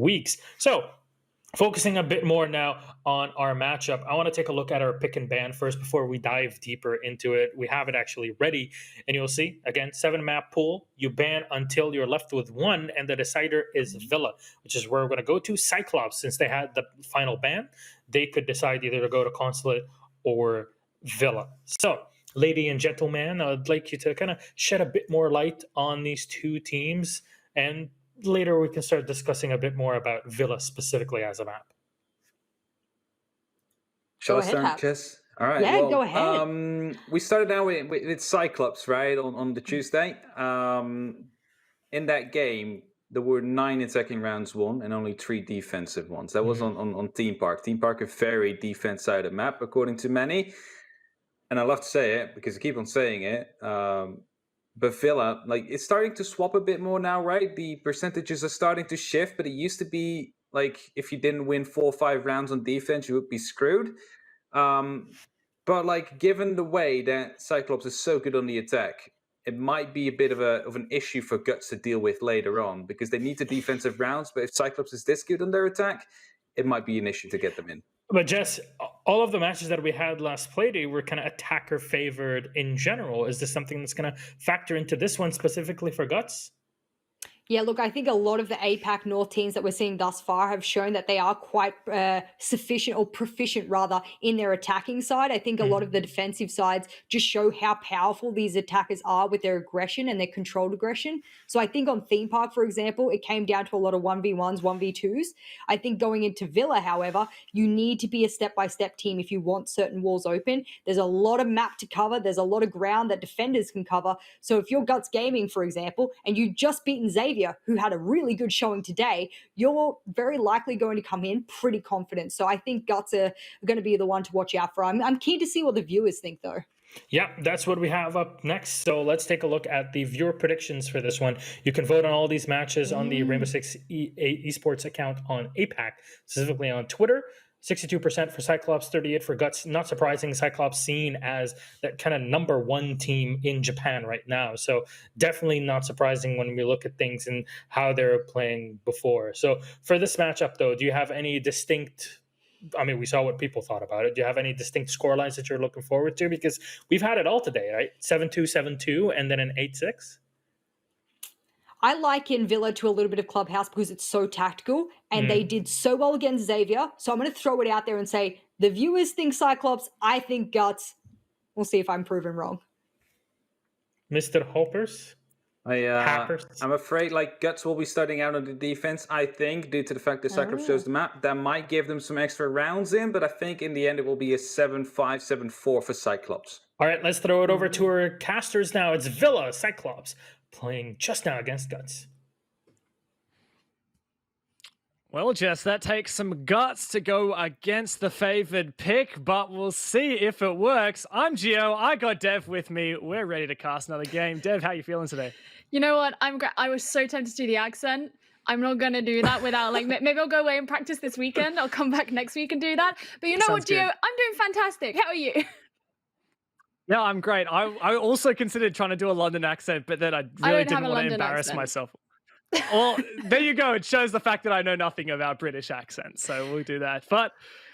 weeks. So focusing a bit more now on our matchup, I want to take a look at our pick and ban first before we dive deeper into it. We have it actually ready, and you'll see, again, 7-map pool. You ban until you're left with 1, and the decider is Villa, which is where we're going to go to. Cyclops, since they had the final ban, they could decide either to go to Consulate or Villa. So, lady and gentleman, I'd like you to kind of shed a bit more light on these two teams, and later we can start discussing a bit more about Villa specifically as a map. Shall I start, Jess? All right. Yeah, go ahead. We started out with Cyclops, right, on the Tuesday. In that game, there were 9 attacking rounds won and only 3 defensive ones. That was on Theme Park. Theme Park, a very defense-sided map, according to many. And I love to say it because I keep on saying it. But Villa, like, it's starting to swap a bit more now, right? The percentages are starting to shift, but it used to be like if you didn't win 4 or 5 rounds on defense, you would be screwed. But like, given the way that Cyclops is so good on the attack, it might be a bit of an issue for Guts to deal with later on because they need the defensive rounds. But if Cyclops is this good on their attack, it might be an issue to get them in. But Jess, all of the matches that we had last Playday were kind of attacker favored in general. Is this something that's going to factor into this one specifically for Guts? Yeah, look, I think a lot of the APAC North teams that we're seeing thus far have shown that they are quite sufficient or proficient, rather, in their attacking side. I think a lot of the defensive sides just show how powerful these attackers are with their aggression and their controlled aggression. So I think on Theme Park, for example, it came down to a lot of 1v1s, 1v2s. I think going into Villa, however, you need to be a step-by-step team if you want certain walls open. There's a lot of map to cover. There's a lot of ground that defenders can cover. So if you're Guts Gaming, for example, and you've just beaten Xavier, who had a really good showing today, you're very likely going to come in pretty confident. So I think Guts are going to be the one to watch out for. I'm keen to see what the viewers think, though. Yeah, that's what we have up next. So let's take a look at the viewer predictions for this one. You can vote on all these matches on the Rainbow Six Esports account on APAC, specifically on Twitter. 62% for Cyclops, 38% for Guts. Not surprising, Cyclops seen as that kind of #1 team in Japan right now. So definitely not surprising when we look at things and how they're playing before. So for this matchup, though, do you have any distinct... I mean, we saw what people thought about it. Do you have any distinct scorelines that you're looking forward to? Because we've had it all today, right? 7-2, 7-2, and then an 8-6. I liken Villa to a little bit of Clubhouse because it's so tactical and they did so well against Xavier. So I'm going to throw it out there and say the viewers think Cyclops, I think Guts. We'll see if I'm proven wrong. Mr. Hoppers? I'm afraid like Guts will be starting out on the defense, I think, due to the fact that Cyclops shows the map. That might give them some extra rounds in, but I think in the end it will be a 7-5, 7-4 for Cyclops. All right, let's throw it over to our casters now. It's Villa, Cyclops, playing just now against Guts. Well, Jess, that takes some guts to go against the favored pick, but we'll see if it works. I'm Gio. I got Dev with me. We're ready to cast another game. Dev, how are you feeling today? You know what? I was so tempted to do the accent. I'm not going to do that without, like, maybe I'll go away and practice this weekend. I'll come back next week and do that. But you know what, Gio? I'm doing fantastic. How are you? Yeah, I'm great. I also considered trying to do a London accent, but then I really didn't want to embarrass myself. Well, there you go. It shows the fact that I know nothing about British accents, so we'll do that. But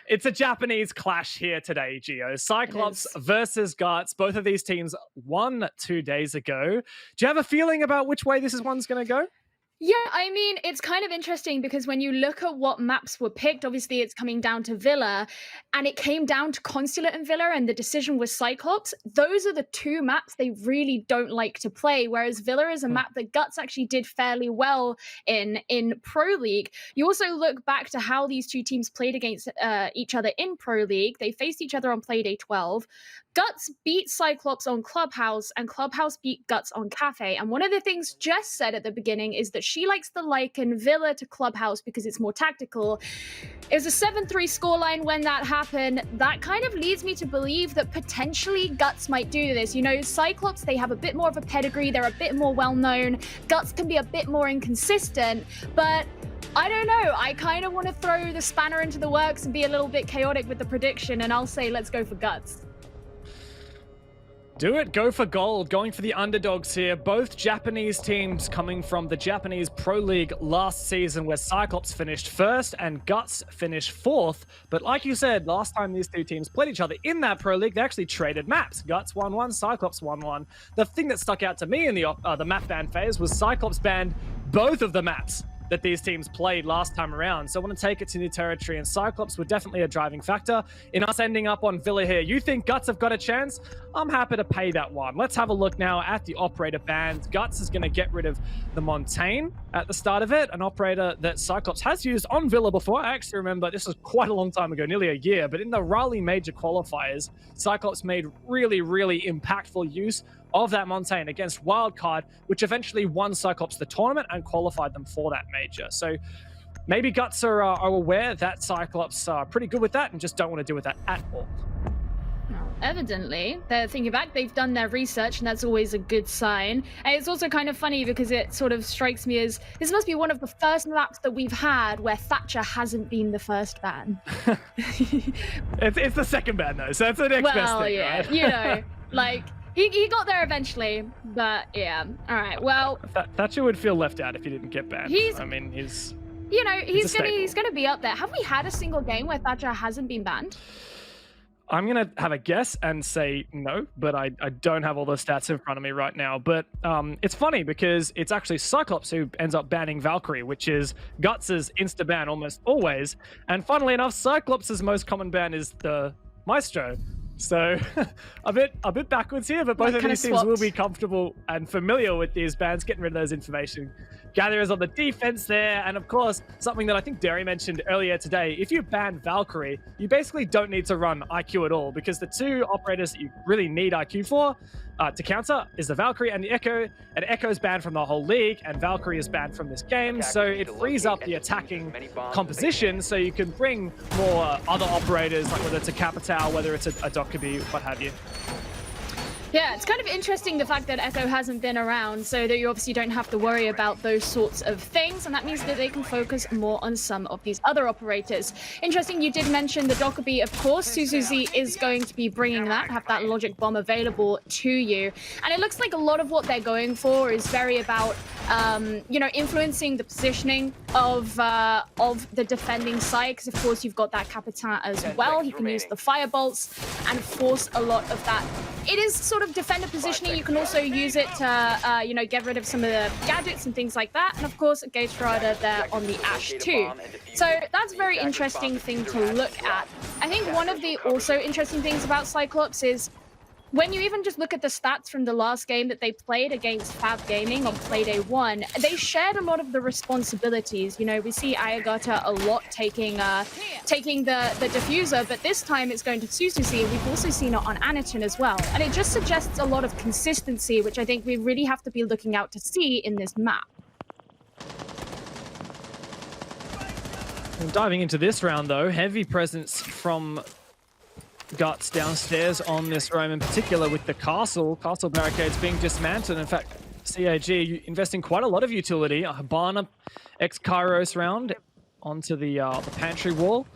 it's a Japanese clash here today, Gio. Cyclops versus Guts. Both of these teams won 2 days ago. Do you have a feeling about which way this one's going to go? Yeah, I mean, it's kind of interesting because when you look at what maps were picked, obviously it's coming down to Villa, and it came down to Consulate and Villa, and the decision was Cyclops. Those are the 2 maps they really don't like to play, whereas Villa is a map that Guts actually did fairly well in Pro League. You also look back to how these 2 teams played against each other in Pro League. They faced each other on Playday 12. Guts beat Cyclops on Clubhouse, and Clubhouse beat Guts on Cafe. And one of the things Jess said at the beginning is that she likes to liken Villa to Clubhouse because it's more tactical. It was a 7-3 scoreline when that happened. That kind of leads me to believe that potentially Guts might do this. You know, Cyclops, they have a bit more of a pedigree. They're a bit more well-known. Guts can be a bit more inconsistent, but I don't know. I kind of want to throw the spanner into the works and be a little bit chaotic with the prediction, and I'll say let's go for Guts. Do it, go for gold, going for the underdogs here. Both Japanese teams coming from the Japanese Pro League last season, where Cyclops finished first and Guts finished fourth. But like you said, last time these two teams played each other in that Pro League, they actually traded maps. Guts 1-1, Cyclops 1-1. The thing that stuck out to me in the map ban phase was Cyclops banned both of the maps that these teams played last time around. So I want to take it to new territory, and Cyclops were definitely a driving factor in us ending up on Villa here. You think Guts have got a chance? I'm happy to pay that one. Let's have a look now at the operator bans. Guts is going to get rid of the Montaigne at the start of it, an operator that Cyclops has used on Villa before. I actually remember this was quite a long time ago, nearly a year, but in the Raleigh major qualifiers, Cyclops made really, really impactful use of that Montaigne against Wildcard, which eventually won Cyclops the tournament and qualified them for that major. So maybe Guts are aware that Cyclops are pretty good with that and just don't want to deal with that at all. Evidently, they're thinking back, they've done their research, and that's always a good sign. And it's also kind of funny because it sort of strikes me as this must be one of the first maps that we've had where Thatcher hasn't been the first ban. It's the second ban though, so that's the next best thing, yeah, right? You know, like he got there eventually, but yeah. All right, well, Thatcher would feel left out if he didn't get banned. I mean, he's gonna be up there. Have we had a single game where Thatcher hasn't been banned? I'm going to have a guess and say no, but I don't have all the stats in front of me right now. But it's funny because it's actually Cyclops who ends up banning Valkyrie, which is Guts' insta-ban almost always. And funnily enough, Cyclops' most common ban is the Maestro. So a bit backwards here, but both of these teams will be comfortable and familiar with these bans, getting rid of those information gatherers on the defense there. And of course, something that I think Derry mentioned earlier today, if you ban Valkyrie, you basically don't need to run IQ at all, because the two operators that you really need IQ for to counter is the Valkyrie and the Echo. And Echo's banned from the whole league, and Valkyrie is banned from this game. So it frees up the attacking composition, so you can bring more other operators, like whether it's a Capital, whether it's a Dokkaebi, what have you. Yeah, it's kind of interesting the fact that Echo hasn't been around, so that you obviously don't have to worry about those sorts of things, and that means that they can focus more on some of these other operators. Interesting, you did mention the Dokkaebi, of course. Suzuzi is going to be bringing that, have that logic bomb available to you. And it looks like a lot of what they're going for is very about, you know, influencing the positioning of the defending side, because of course you've got that Capitan as well. He can use the firebolts and force a lot of that. It is sort of defender positioning. You can also use it to, you know, get rid of some of the gadgets and things like that. And of course, a Gate Strider there on the Ashe too. So that's a very interesting thing to look at. I think one of the also interesting things about Cyclops is when you even just look at the stats from the last game that they played against Fab Gaming on Playday 1, they shared a lot of the responsibilities. You know, we see Ayagata a lot taking the diffuser, but this time it's going to Suzuzi. We've also seen it on Anaton as well. And it just suggests a lot of consistency, which I think we really have to be looking out to see in this map. And diving into this round, though, heavy presence from Guts downstairs on this roam, in particular with the castle barricades being dismantled. In fact, CAG investing quite a lot of utility. A Hibana ex-Kairos round onto the pantry wall,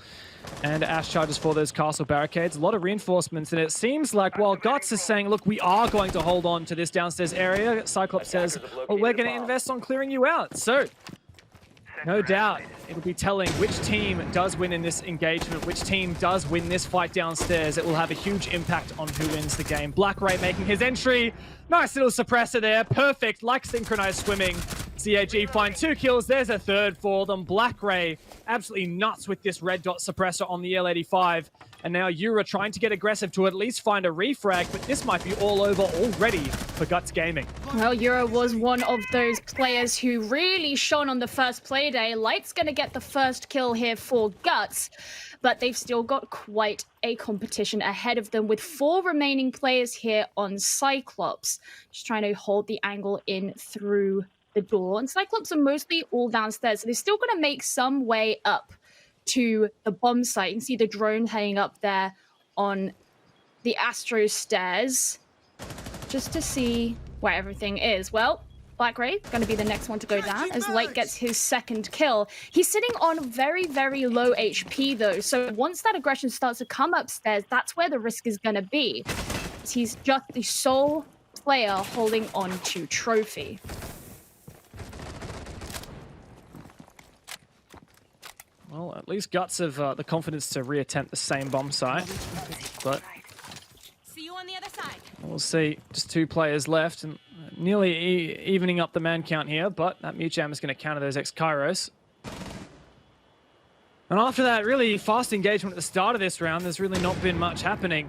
and Ashe charges for those castle barricades. A lot of reinforcements, and it seems like while Guts is saying, look, we are going to hold on to this downstairs area, Cyclops says, well, we're going to invest on clearing you out. So no doubt it'll be telling which team does win in this engagement, which team does win this fight downstairs. It will have a huge impact on who wins the game. Black Ray making his entry. Nice little suppressor there. Perfect, like synchronized swimming. CAG find 2 kills. There's a third for them. Black Ray absolutely nuts with this red dot suppressor on the L85. And now Yura trying to get aggressive to at least find a refrag, but this might be all over already for Guts Gaming. Well, Yura was one of those players who really shone on the first Playday. Light's going to get the first kill here for Guts, but they've still got quite a competition ahead of them with 4 remaining players here on Cyclops. Just trying to hold the angle in through the door. And Cyclops are mostly all downstairs, so they're still going to make some way up to the bomb site. You can see the drone hanging up there on the Astro stairs just to see where everything is. Well, Black Ray going to be the next one to go down as Light gets his second kill. He's sitting on very, very low HP though, so once that aggression starts to come upstairs, that's where the risk is going to be. Guts. He's just the sole player holding on to trophy. Well, at least Guts have the confidence to reattempt the same bomb site, but See you on the other side. we'll see. Just 2 players left, and nearly evening up the man count here, but that mute jam is going to counter those X-Kairos. And after that really fast engagement at the start of this round, there's really not been much happening.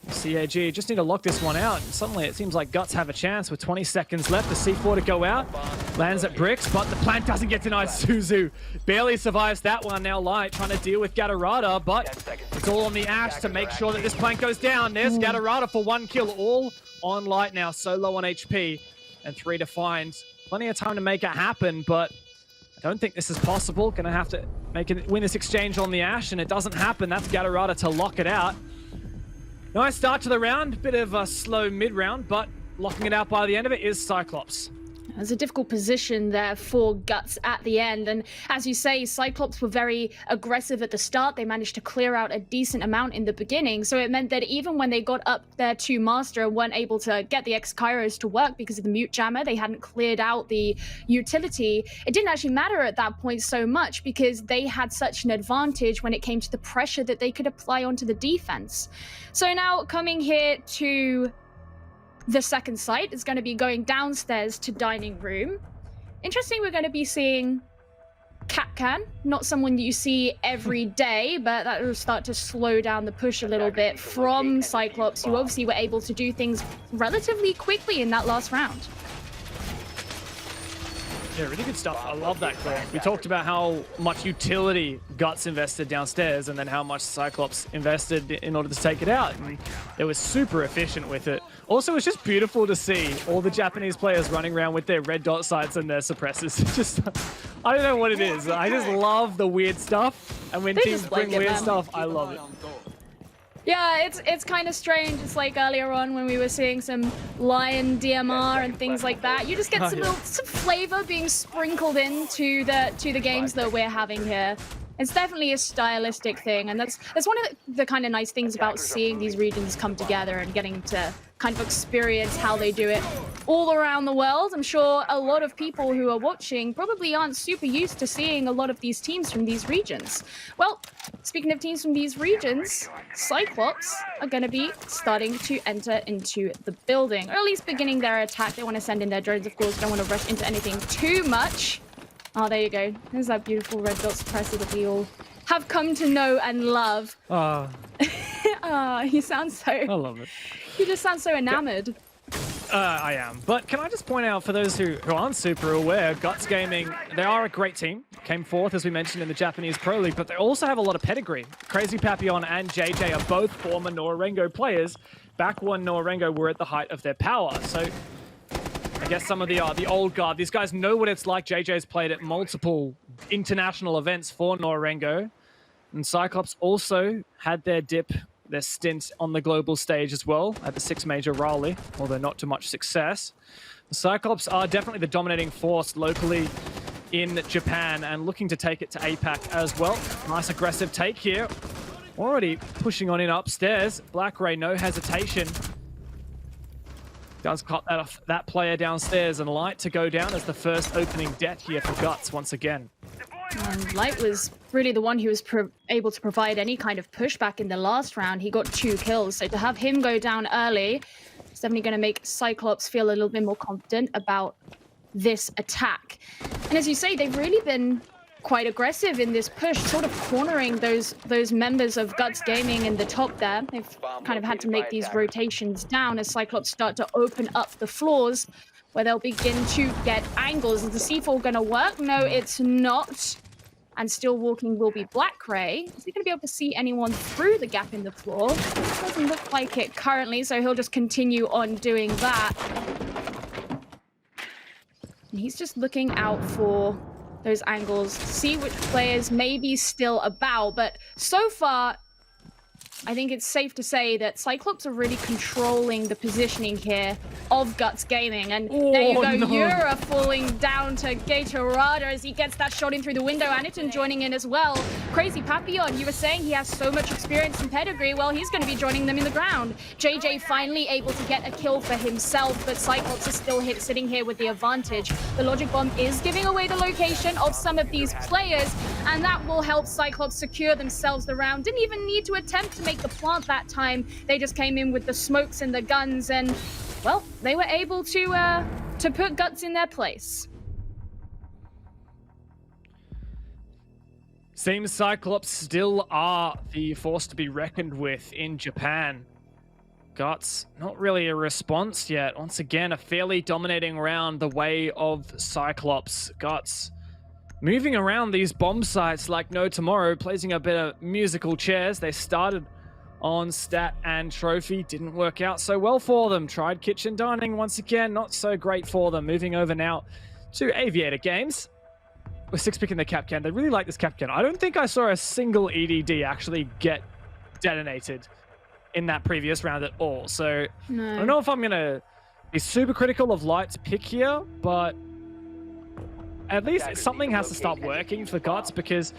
CAG just need to lock this one out, and suddenly it seems like Guts have a chance with 20 seconds left. The C4 to go out, lands at Bricks, but the plant doesn't get denied. Suzu barely survives that one. Now Light trying to deal with Gatorada, but it's all on the Ash to make sure that this plant goes down. There's Gatorada for 1 kill, all on Light now, so low on HP, and 3 to find. Plenty of time to make it happen, but I don't think this is possible. Gonna have to win this exchange on the Ash, and it doesn't happen. That's Gatorada to lock it out. Nice start to the round, bit of a slow mid-round, but locking it out by the end of it is Cyclops. There's a difficult position there for Guts at the end, and as you say, Cyclops were very aggressive at the start. They managed to clear out a decent amount in the beginning, so it meant that even when they got up there to Master and weren't able to get the X-Kairos to work because of the mute jammer, they hadn't cleared out the utility. It didn't actually matter at that point so much because they had such an advantage when it came to the pressure that they could apply onto the defense. So now coming here to the second site is going to be going downstairs to dining room. Interesting, we're going to be seeing Capcan, not someone that you see every day, but that will start to slow down the push a little bit from Cyclops, who obviously were able to do things relatively quickly in that last round. Yeah, really good stuff. I love that, Claire. We talked about how much utility Guts invested downstairs and then how much Cyclops invested in order to take it out. And it was super efficient with it. Also, it's just beautiful to see all the Japanese players running around with their red dot sights and their suppressors. Just, I don't know what it is. I just love the weird stuff. And when teams bring weird stuff, I love it. Yeah, it's kind of strange. It's like earlier on when we were seeing some Lion DMR and things like that. You just get some flavor being sprinkled into the games that we're having here. It's definitely a stylistic thing, and that's one of the kind of nice things about seeing these regions come together and getting to kind of experience how they do it all around the world. I'm sure a lot of people who are watching probably aren't super used to seeing a lot of these teams from these regions. Well, speaking of teams from these regions, Cyclops are going to be starting to enter into the building, or at least beginning their attack. They want to send in their drones, of course, don't want to rush into anything too much. Oh, there you go. There's that beautiful red dot suppressor that we all have come to know and love. You sound so... I love it. You just sound so enamored. I am. But can I just point out for those who aren't super aware, Guts Gaming, they are a great team. Came fourth, as we mentioned, in the Japanese Pro League, but they also have a lot of pedigree. Crazy Papillon and JJ are both former Norengo players back when Norengo were at the height of their power. So I guess some of the old guard, these guys know what it's like. JJ's played at multiple international events for Norengo. And Cyclops also had their stint on the global stage as well at the 6 Major Raleigh, although not to much success. The Cyclops are definitely the dominating force locally in Japan and looking to take it to APAC as well. Nice aggressive take here. Already pushing on in upstairs. Black Ray, no hesitation. Does cut that player downstairs, and Light to go down as the first opening debt here for Guts once again. And Light was really the one who was able to provide any kind of pushback in the last round. He got 2 kills, so to have him go down early is definitely going to make Cyclops feel a little bit more confident about this attack. And as you say, they've really been quite aggressive in this push, sort of cornering those members of Guts Gaming in the top there. They've kind of had to make these rotations down as Cyclops start to open up the floors where they'll begin to get angles. Is the C4 going to work? No, it's not. And still walking will be Black Ray. Is he going to be able to see anyone through the gap in the floor? Doesn't look like it currently, so he'll just continue on doing that. And he's just looking out for those angles, see which players may be still about, but so far I think it's safe to say that Cyclops are really controlling the positioning here of Guts Gaming. And there you go, no. Yura falling down to Gatorada as he gets that shot in through the window. Aniton joining in as well. Crazy Papillon, you were saying he has so much experience and pedigree. Well, he's going to be joining them in the ground. JJ finally able to get a kill for himself, but Cyclops is still sitting here with the advantage. The Logic Bomb is giving away the location of some of these players, and that will help Cyclops secure themselves the round. Didn't even need to attempt to make the plant that time. They just came in with the smokes and the guns, and well, they were able to put Guts in their place. Seems Cyclops still are the force to be reckoned with in Japan. Guts, not really a response yet. Once again, a fairly dominating round the way of Cyclops. Guts moving around these bomb sites like no tomorrow, placing a bit of musical chairs. They started on stat and trophy, didn't work out so well for them. Tried kitchen dining once again, not so great for them. Moving over now to Aviator Games. With 6 picking the Capcan. They really like this Capcan. I don't think I saw a single EDD actually get detonated in that previous round at all. So No. I don't know if I'm going to be super critical of Light's pick here, but at least something has to start working for Guts, because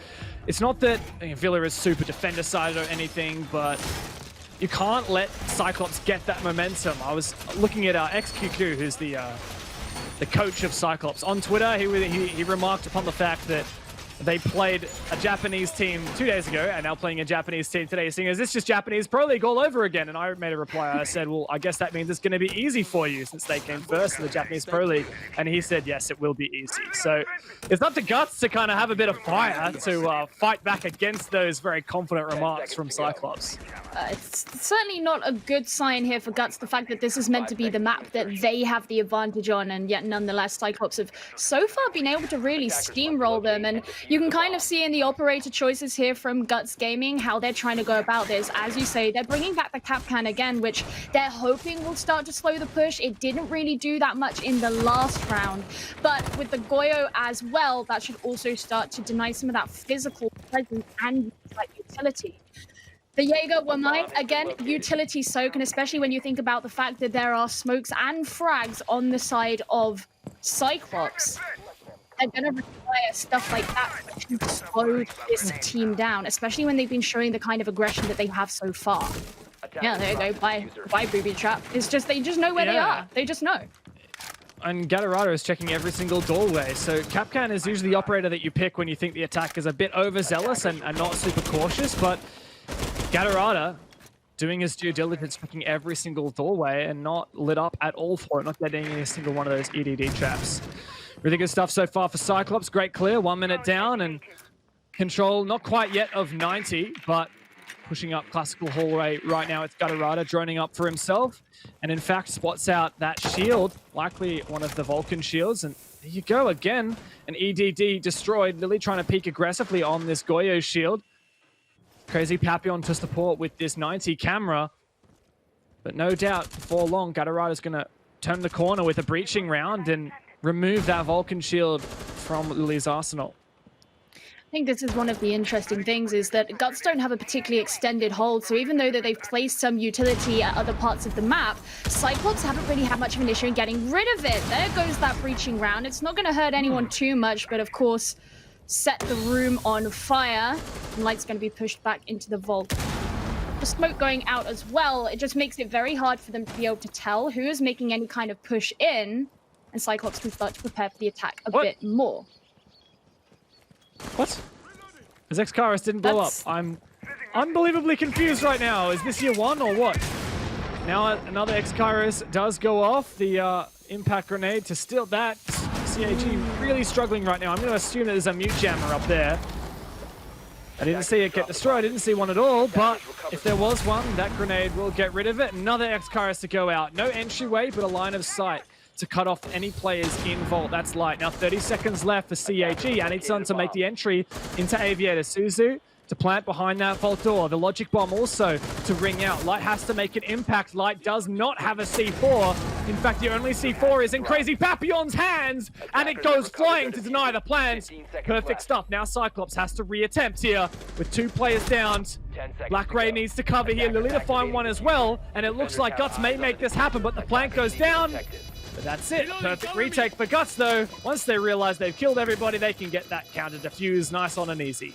it's not that Villa is super defender-sided or anything, but you can't let Cyclops get that momentum. I was looking at XQQ, who's the coach of Cyclops, on Twitter. He remarked upon the fact that they played a Japanese team 2 days ago and now playing a Japanese team today, saying, is this just Japanese Pro League all over again? And I made a reply. I said, well, I guess that means it's going to be easy for you since they came first in the Japanese Pro League. And he said, yes, it will be easy. So it's up to Guts to kind of have a bit of fire to fight back against those very confident remarks from Cyclops. It's certainly not a good sign here for Guts, the fact that this is meant to be the map that they have the advantage on, and yet nonetheless Cyclops have so far been able to really steamroll them. And you can kind of see in the operator choices here from Guts Gaming how they're trying to go about this. As you say, they're bringing back the Capcan again, which they're hoping will start to slow the push. It didn't really do that much in the last round, but with the Goyo as well, that should also start to deny some of that physical presence and like utility. The Jaeger were mine. Again, utility soak, and especially when you think about the fact that there are smokes and frags on the side of Cyclops, they're going to require stuff like that to slow this team down, especially when they've been showing the kind of aggression that they have so far. Yeah, there you go. Bye, booby trap. It's just, they just know where they are. They just know. And Gatorado is checking every single doorway. So Capcan is usually the operator that you pick when you think the attack is a bit overzealous and not super cautious, but Gatorada doing his due diligence, checking every single doorway and not lit up at all for it, not getting any single one of those EDD traps. Really good stuff so far for Cyclops. Great clear, 1 minute down, and control not quite yet of 90, but pushing up classical hallway right now. It's Gatorada droning up for himself, and in fact spots out that shield, likely one of the Vulcan shields, and there you go again. An EDD destroyed. Lily trying to peek aggressively on this Goyo shield. Crazy Papillon to support with this 90 camera. But no doubt, before long, Gatorada's going to turn the corner with a breaching round and remove that Vulcan shield from Lily's arsenal. I think this is one of the interesting things, is that Guts don't have a particularly extended hold, so even though that they've placed some utility at other parts of the map, Cyclops haven't really had much of an issue in getting rid of it. There goes that breaching round. It's not going to hurt anyone too much, but of course, set the room on fire, and Light's going to be pushed back into the vault. The smoke going out as well, it just makes it very hard for them to be able to tell who is making any kind of push in, and Cyclops can start to prepare for the attack a bit more. What? His X-Karis didn't blow up. I'm unbelievably confused right now. Is this year one or what? Now another X-Karis does go off. The impact grenade to steal that. CAG really struggling right now. I'm going to assume that there's a mute jammer up there. I didn't see it get destroyed. I didn't see one at all, but if there was one, that grenade will get rid of it. Another X-Karis to go out. No entryway, but a line of sight to cut off any players in Vault. That's Light. Now 30 seconds left for CAG. Anitson to make the entry into Aviator. Suzu to plant behind that vault door. The logic bomb also to ring out. Light has to make an impact. Light does not have a C4. In fact, the only C4 is in Crazy Papillon's hands, and it goes flying to deny the plans. Perfect stuff. Now Cyclops has to reattempt here with 2 players down. Black Ray needs to cover here. Lolita find one as well, and it looks like Guts may make this happen, but the flank goes down. But that's it. Perfect retake for Guts, though. Once they realize they've killed everybody, they can get that counter defuse nice on and easy.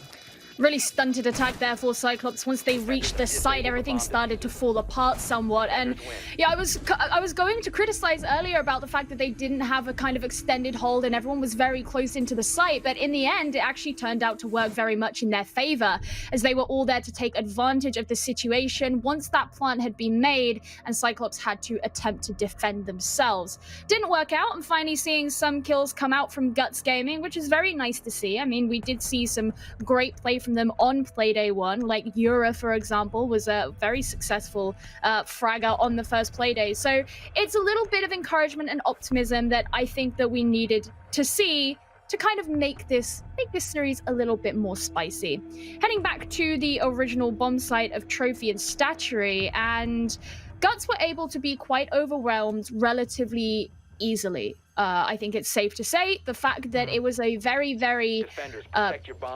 Really stunted attack there for Cyclops. Once they reached the site, everything started to fall apart somewhat. And yeah, I was going to criticize earlier about the fact that they didn't have a kind of extended hold and everyone was very close into the site. But in the end, it actually turned out to work very much in their favor, as they were all there to take advantage of the situation once that plant had been made and Cyclops had to attempt to defend themselves. Didn't work out, and finally seeing some kills come out from Guts Gaming, which is very nice to see. I mean, we did see some great play from them on Playday 1, like Yura, for example, was a very successful fragger on the first Playday. So it's a little bit of encouragement and optimism that I think that we needed to see to kind of make this series a little bit more spicy. Heading back to the original bomb site of Trophy and Statuary, and Guts were able to be quite overwhelmed relatively easily. I think it's safe to say the fact that it was a very, very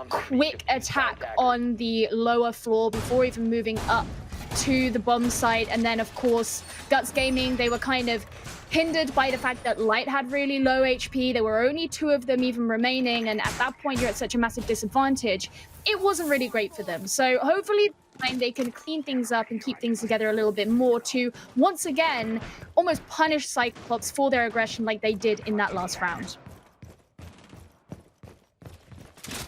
quick attack on the lower floor before even moving up to the bomb site. And then, of course, Guts Gaming, they were kind of hindered by the fact that Light had really low HP. There were only 2 of them even remaining. And at that point, you're at such a massive disadvantage. It wasn't really great for them. So hopefully they can clean things up and keep things together a little bit more to, once again, almost punish Cyclops for their aggression like they did in that last round.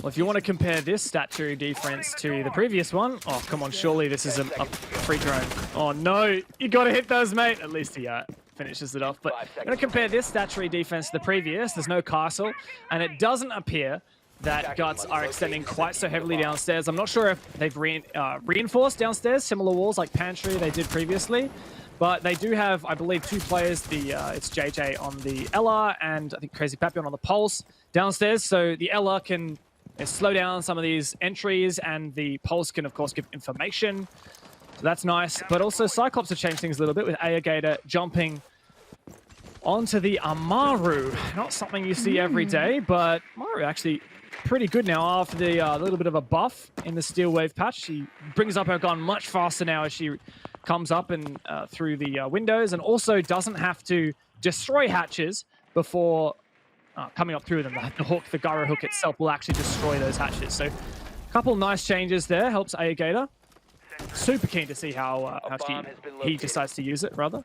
Well, if you want to compare this statuary defense to the previous one, oh, come on, surely this is a free drone. Oh, no, you got to hit those, mate. At least he finishes it off. But I'm going to compare this statuary defense to the previous. There's no castle, and it doesn't appear that Guts are extending quite so heavily downstairs. I'm not sure if they've reinforced downstairs, similar walls like Pantry they did previously, but they do have, I believe, 2 players. It's JJ on the LR and I think Crazy Papillon on the Pulse downstairs, so the LR can slow down some of these entries, and the Pulse can, of course, give information. So that's nice, but also Cyclops have changed things a little bit with Ayagator jumping onto the Amaru. Not something you see every day, but Amaru actually pretty good now after the little bit of a buff in the Steel Wave patch. She brings up her gun much faster now as she comes up and through the windows, and also doesn't have to destroy hatches before coming up through them. The hook, the gyro hook itself will actually destroy those hatches. So a couple nice changes there. Helps Ayagator. Super keen to see how he decides to use it, rather.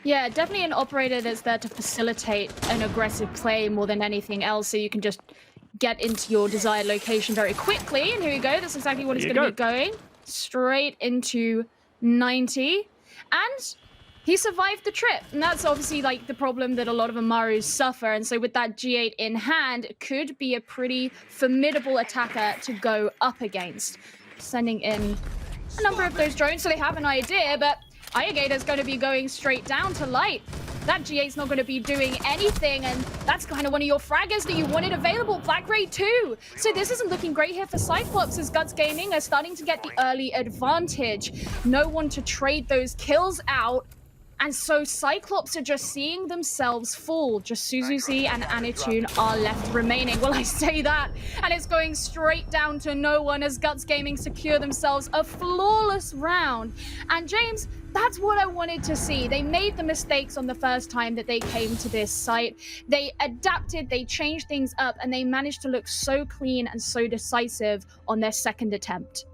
Yeah, definitely an operator that's there to facilitate an aggressive play more than anything else, so you can just get into your desired location very quickly. And here we go. That's exactly what it's going to be going. Straight into 90. And he survived the trip. And that's obviously like the problem that a lot of Amarus suffer. And so with that G8 in hand, it could be a pretty formidable attacker to go up against. Sending in a number of those drones so they have an idea, but Ayagator's going to be going straight down to Light. That G8's not going to be doing anything, and that's kind of one of your fraggers that you wanted available. Black Ray too. So this isn't looking great here for Cyclops, as Guts Gaming are starting to get the early advantage. No one to trade those kills out. And so Cyclops are just seeing themselves fall. Just Suzuzi and Anitune are left remaining. Well, I say that, and it's going straight down to no one as Guts Gaming secure themselves a flawless round. And James, that's what I wanted to see. They made the mistakes on the first time that they came to this site. They adapted, they changed things up, and they managed to look so clean and so decisive on their second attempt.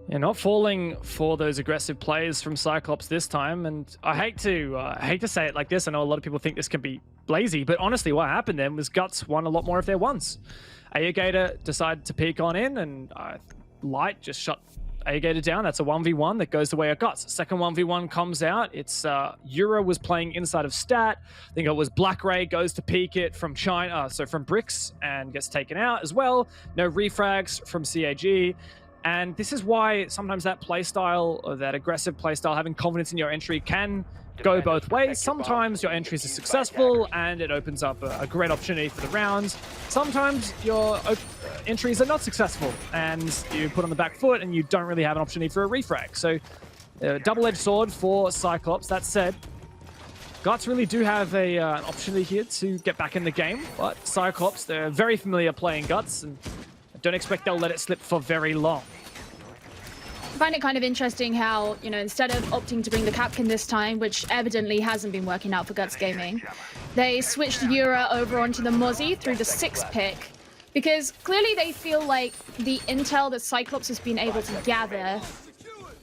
Yeah, not falling for those aggressive plays from Cyclops this time, and I hate to say it like this. I know a lot of people think this can be lazy, but honestly, what happened then was Guts won a lot more of their ones. Ayagator decided to peek on in, and Light just shot Ayagator down. That's a 1v1 that goes the way of Guts. Second 1v1 comes out. It's Yura was playing inside of Stat. I think it was Black Ray goes to peek it from China, so from Bricks, and gets taken out as well. No refrags from CAG. And this is why sometimes that playstyle, or that aggressive playstyle, having confidence in your entry can go both ways. Sometimes your entries are successful and it opens up a great opportunity for the rounds. Sometimes your entries are not successful and you put on the back foot and you don't really have an opportunity for a refrag. So double-edged sword for Cyclops. That said, Guts really do have an opportunity here to get back in the game, but Cyclops, they're very familiar playing Guts, and I don't expect they'll let it slip for very long. I find it kind of interesting how, you know, instead of opting to bring the Capkin this time, which evidently hasn't been working out for Guts Gaming, they switched Yura over onto the Mozzie through the 6th pick, because clearly they feel like the intel that Cyclops has been able to gather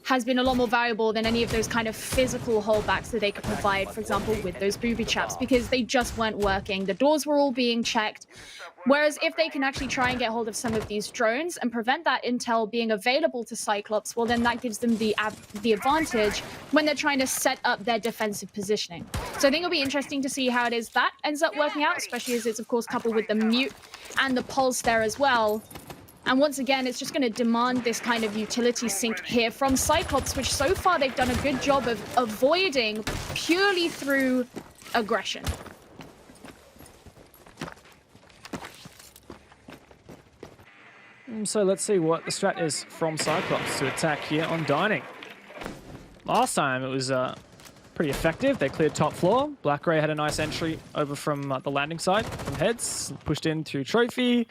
has been a lot more valuable than any of those kind of physical holdbacks that they could provide, for example, with those booby traps, because they just weren't working. The doors were all being checked. Whereas if they can actually try and get hold of some of these drones and prevent that intel being available to Cyclops, well, then that gives them the advantage when they're trying to set up their defensive positioning. So I think it'll be interesting to see how it is that ends up working out, especially as it's, of course, coupled with the mute and the pulse there as well. And once again, it's just going to demand this kind of utility sync here from Cyclops, which so far they've done a good job of avoiding purely through aggression. So let's see what the strat is from Cyclops to attack here on Dining. Last time it was pretty effective. They cleared top floor. Black Grey had a nice entry over from the landing side from Heads, pushed in through Trophy.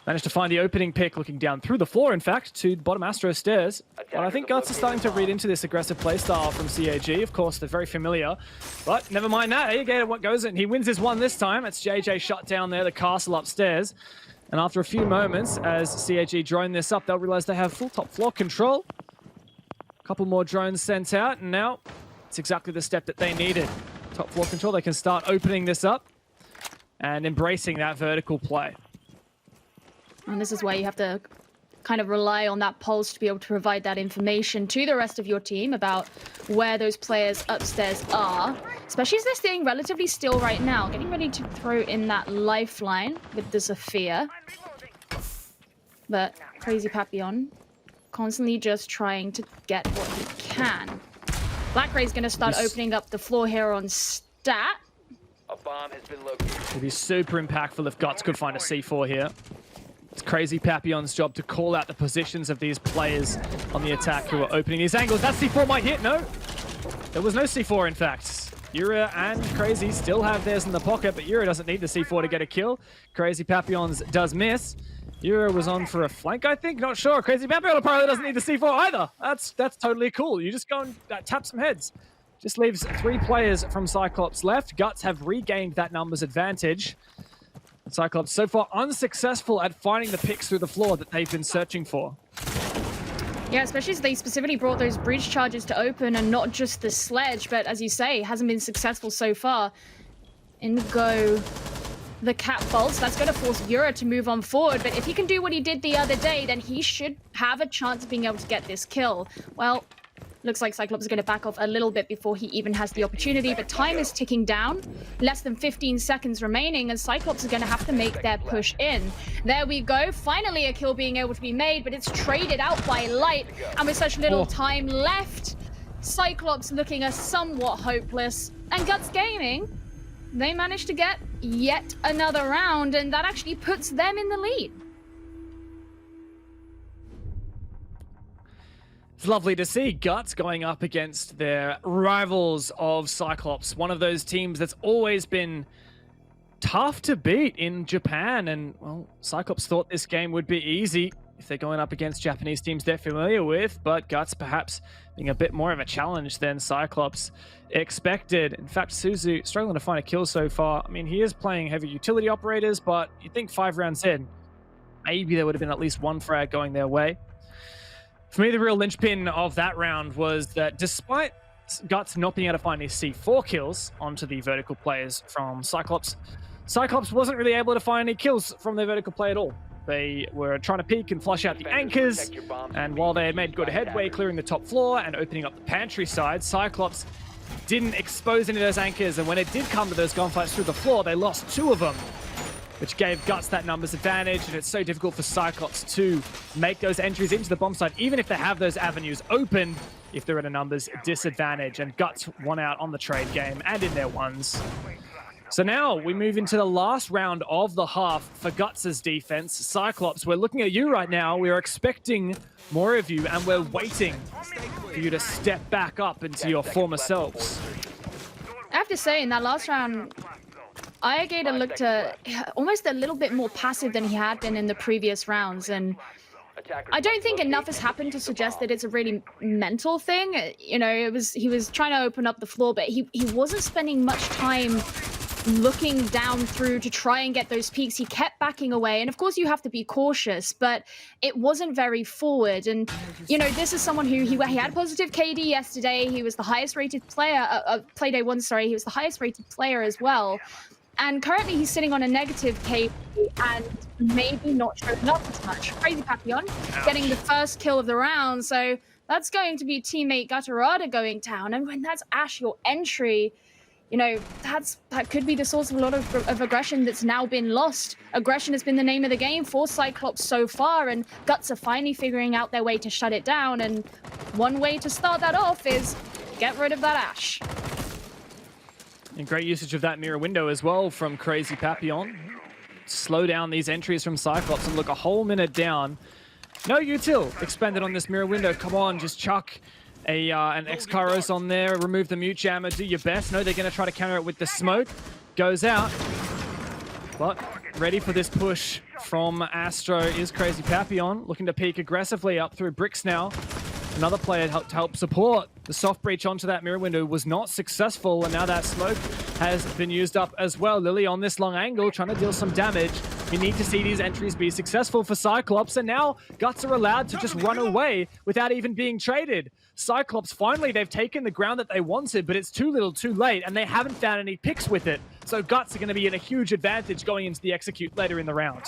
Managed to find the opening pick, looking down through the floor, in fact, to the bottom Astro stairs. But I think Guts is starting to read into this aggressive playstyle from CAG. Of course, they're very familiar, but never mind that. Again, what goes in? He wins his one this time. It's JJ shut down there, the castle upstairs. And after a few moments, as CAG drone this up, they'll realize they have full top floor control. A couple more drones sent out, and now it's exactly the step that they needed. Top floor control, they can start opening this up and embracing that vertical play. And this is why you have to kind of rely on that pulse to be able to provide that information to the rest of your team about where those players upstairs are. Especially as they're staying relatively still right now, getting ready to throw in that lifeline with the Sophia. But Crazy Papillon constantly just trying to get what he can. Black Grey's going to start opening up the floor here on Stat. A bomb has been located. It'd be super impactful if Guts could find a C4 here. It's Crazy Papillon's job to call out the positions of these players on the attack who are opening these angles. That C4 might hit, no? There was no C4, in fact. Yura and Crazy still have theirs in the pocket, but Yura doesn't need the C4 to get a kill. Crazy Papillon's does miss. Yura was on for a flank, I think, not sure. Crazy Papillon apparently doesn't need the C4 either. That's totally cool. You just go and tap some heads. Just leaves 3 players from Cyclops left. Guts have regained that numbers advantage. Cyclops so far unsuccessful at finding the picks through the floor that they've been searching for. Yeah, especially as they specifically brought those breach charges to open and not just the sledge, but as you say, hasn't been successful so far. In go the catapults. That's going to force Yura to move on forward, but if he can do what he did the other day, then he should have a chance of being able to get this kill. Well, looks like Cyclops is going to back off a little bit before he even has the opportunity, but time is ticking down. Less than 15 seconds remaining, and Cyclops is going to have to make their push in. There we go. Finally a kill being able to be made, but it's traded out by Light, and with such little time left, Cyclops looking as somewhat hopeless. And Guts Gaming, they managed to get yet another round, and that actually puts them in the lead. It's lovely to see Guts going up against their rivals of Cyclops, one of those teams that's always been tough to beat in Japan. And, well, Cyclops thought this game would be easy if they're going up against Japanese teams they're familiar with, but Guts perhaps being a bit more of a challenge than Cyclops expected. In fact, Suzu struggling to find a kill so far. I mean, he is playing heavy utility operators, but you'd think 5 rounds in, maybe there would have been at least one frag going their way. For me, the real linchpin of that round was that despite Guts not being able to find these C4 kills onto the vertical players from Cyclops, Cyclops wasn't really able to find any kills from their vertical play at all. They were trying to peek and flush out the anchors, and while they had made good headway clearing the top floor and opening up the pantry side, Cyclops didn't expose any of those anchors, and when it did come to those gunfights through the floor, they lost 2 of them. which gave Guts that numbers advantage, and it's so difficult for Cyclops to make those entries into the bomb site, even if they have those avenues open, if they're at a numbers disadvantage. And Guts won out on the trade game and in their ones. So now we move into the last round of the half for Guts' defense. Cyclops, we're looking at you right now. We're expecting more of you, and we're waiting for you to step back up into your former selves. I have to say, in that last round, Ayagator looked almost a little bit more passive than he had been in the previous rounds, and I don't think enough has happened to suggest that it's a really mental thing. You know, he was trying to open up the floor, but he wasn't spending much time looking down through to try and get those peaks. He kept backing away, and of course you have to be cautious, but it wasn't very forward. And you know, this is someone who he had positive KD yesterday. He was the highest rated player of Playday 1, sorry, he was the highest rated player as well. And currently he's sitting on a negative KD and maybe not showing up as much. Crazy Papillon getting the first kill of the round, so that's going to be teammate Gutterada going down. And when that's Ash, your entry, you know, that could be the source of a lot of aggression that's now been lost. Aggression has been the name of the game for Cyclops so far, and Guts are finally figuring out their way to shut it down. And one way to start that off is get rid of that Ash. And great usage of that mirror window as well from Crazy Papillon. Slow down these entries from Cyclops, and look, a whole minute down. No util expended on this mirror window. Come on, just chuck an X-Kairos on there, remove the mute jammer, do your best. No, they're going to try to counter it with the smoke. Goes out. But ready for this push from Astro is Crazy Papillon, looking to peek aggressively up through bricks now. Another player to help support. The soft breach onto that mirror window was not successful, and now that smoke has been used up as well. Lily on this long angle, trying to deal some damage. You need to see these entries be successful for Cyclops, and now Guts are allowed to just run away without even being traded. Cyclops, finally, they've taken the ground that they wanted, but it's too little too late, and they haven't found any picks with it. So Guts are going to be in a huge advantage going into the execute later in the round.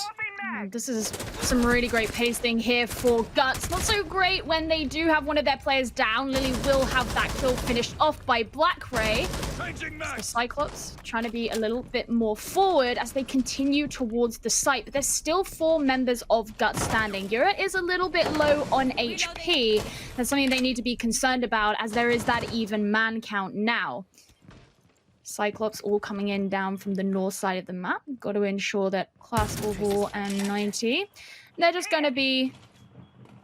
This is some really great pacing here for Guts. Not so great when they do have one of their players down. Lily will have that kill finished off by Black Ray. So Cyclops trying to be a little bit more forward as they continue towards the site. But there's still 4 members of Guts standing. Yura is a little bit low on HP. That's something they need to be concerned about, as there is that even man count now. Cyclops all coming in down from the north side of the map. Got to ensure that Classical Wall and 90. They're just going to be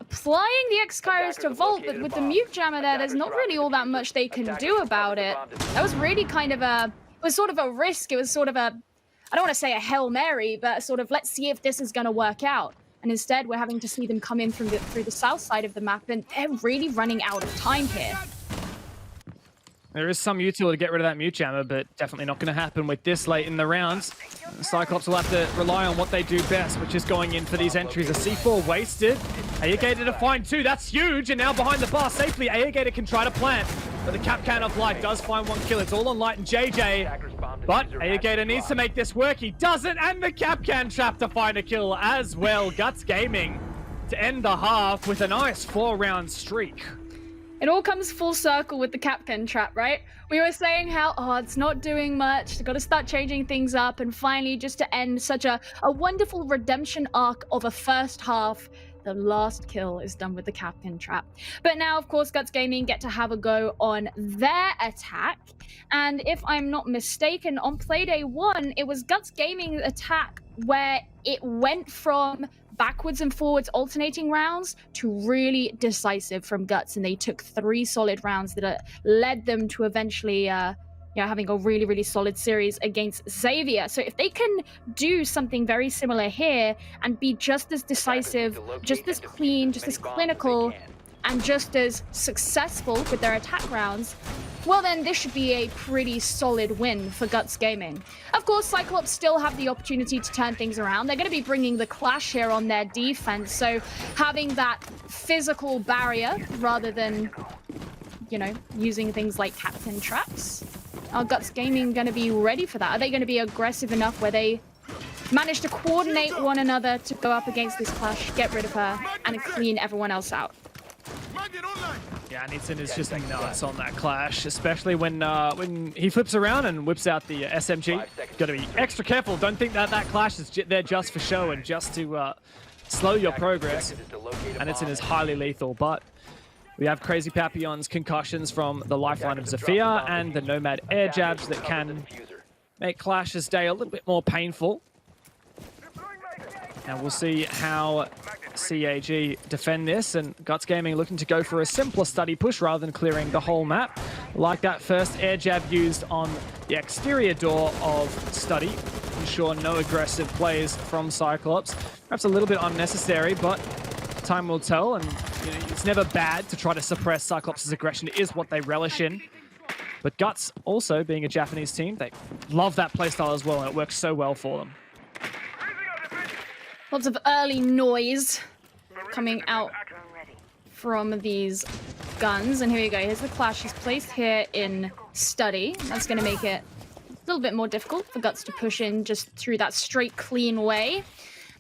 applying the X-Kairos to Vault, but with the mute jammer there's not really all that much they can do about it. That was really kind of it was sort of a risk. It was sort of I don't want to say a Hail Mary, but sort of, let's see if this is going to work out. And instead, we're having to see them come in through the south side of the map, and they're really running out of time here. There is some utility to get rid of that mute jammer, but definitely not going to happen with this late in the rounds. Cyclops will have to rely on what they do best, which is going in for these entries. A C4 wasted. Ayagator to find 2. That's huge. And now behind the bar safely, Ayagator can try to plant. But the Capcan of Light does find 1 kill. It's all on Light and JJ. But Ayagator needs to make this work. He doesn't. And the Capcan trap to find a kill as well. Guts Gaming to end the half with a nice 4-round streak. It all comes full circle with the Capcan trap, right? We were saying how, it's not doing much, they've got to start changing things up, and finally, just to end such a wonderful redemption arc of a first half, the last kill is done with the Capcan trap. But now, of course, Guts Gaming get to have a go on their attack, and if I'm not mistaken, on Playday 1, it was Guts Gaming's attack where it went from backwards and forwards alternating rounds to really decisive from Guts, and they took 3 solid rounds that led them to eventually having a really, really solid series against Xavier. So if they can do something very similar here and be just as decisive, just as clean, just as clinical, and just as successful with their attack rounds, well then this should be a pretty solid win for Guts Gaming. Of course, Cyclops still have the opportunity to turn things around. They're going to be bringing the Clash here on their defense, so having that physical barrier rather than, you know, using things like Captain traps. Are Guts Gaming going to be ready for that? Are they going to be aggressive enough where they manage to coordinate one another to go up against this Clash, get rid of her, and clean everyone else out? Yeah, Yeah, Anitson is just nuts on that clash, especially when he flips around and whips out the SMG. Got to be extra careful. Don't think that clash is there just for show and just to slow your progress. Anitson is highly lethal, but we have Crazy Papillon's concussions from the lifeline of Zephyr and the Nomad air jabs that can make Clash's day a little bit more painful. And we'll see how CAG defend this, and Guts Gaming looking to go for a simpler study push rather than clearing the whole map. Like that first air jab used on the exterior door of study. Ensure no aggressive plays from Cyclops. Perhaps a little bit unnecessary, but time will tell, and you know, it's never bad to try to suppress Cyclops' aggression. It is what they relish in. But Guts, also being a Japanese team, they love that playstyle as well, and it works so well for them. Lots of early noise coming out from these guns. And here we go. Here's the clash. He's placed here in study. That's going to make it a little bit more difficult for Guts to push in just through that straight, clean way.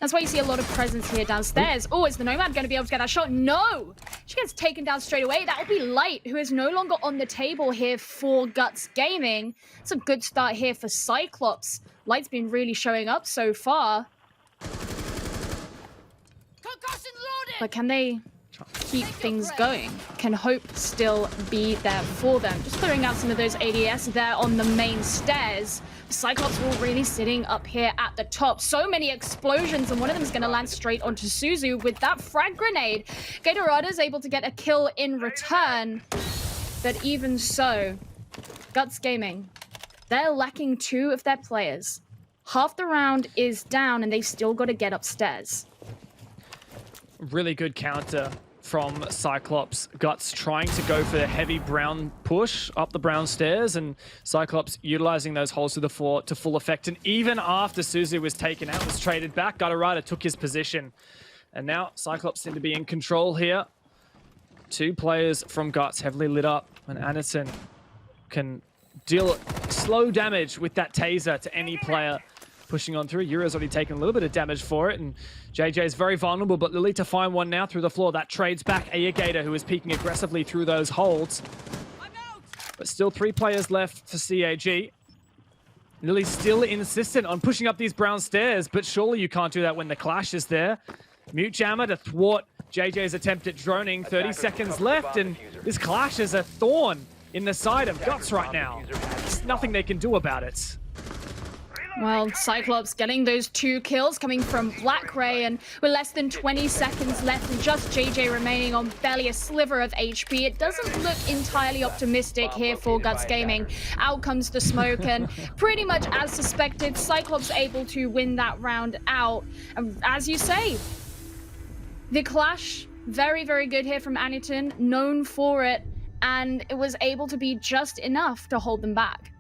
That's why you see a lot of presence here downstairs. Oh, is the Nomad going to be able to get that shot? No! She gets taken down straight away. That will be Light, who is no longer on the table here for Guts Gaming. It's a good start here for Cyclops. Light's been really showing up so far. But can they keep things going? Can hope still be there for them? Just clearing out some of those ADS there on the main stairs. Cyclops were really sitting up here at the top. So many explosions, and one of them is going to land straight onto Suzu with that frag grenade. Gatorada is able to get a kill in return. But even so, Guts Gaming, they're lacking 2 of their players. Half the round is down, and they've still got to get upstairs. Really good counter from Cyclops. Guts trying to go for the heavy brown push up the brown stairs, and Cyclops utilizing those holes to the floor to full effect. And even after Suzu was taken out, was traded back, Gatorada took his position. And now Cyclops seem to be in control here. 2 players from Guts heavily lit up, and Anderson can deal slow damage with that taser to any player pushing on through. Euro's already taken a little bit of damage for it, and JJ is very vulnerable, but Lily to find one now through the floor. That trades back Gator, who is peeking aggressively through those holds. But still 3 players left for CAG. Lily's still insistent on pushing up these brown stairs, but surely you can't do that when the clash is there. Mute Jammer to thwart JJ's attempt at droning. 30 seconds left, and this clash is a thorn in the side of Guts right now. There's nothing they can do about it. Well, Cyclops getting those 2 kills coming from Black Ray, and with less than 20 seconds left and just JJ remaining on barely a sliver of HP, it doesn't look entirely optimistic here for Guts Gaming. Out comes the smoke, and pretty much as suspected, Cyclops able to win that round out. And as you say, the clash, very, very good here from Aniton, known for it, and it was able to be just enough to hold them back.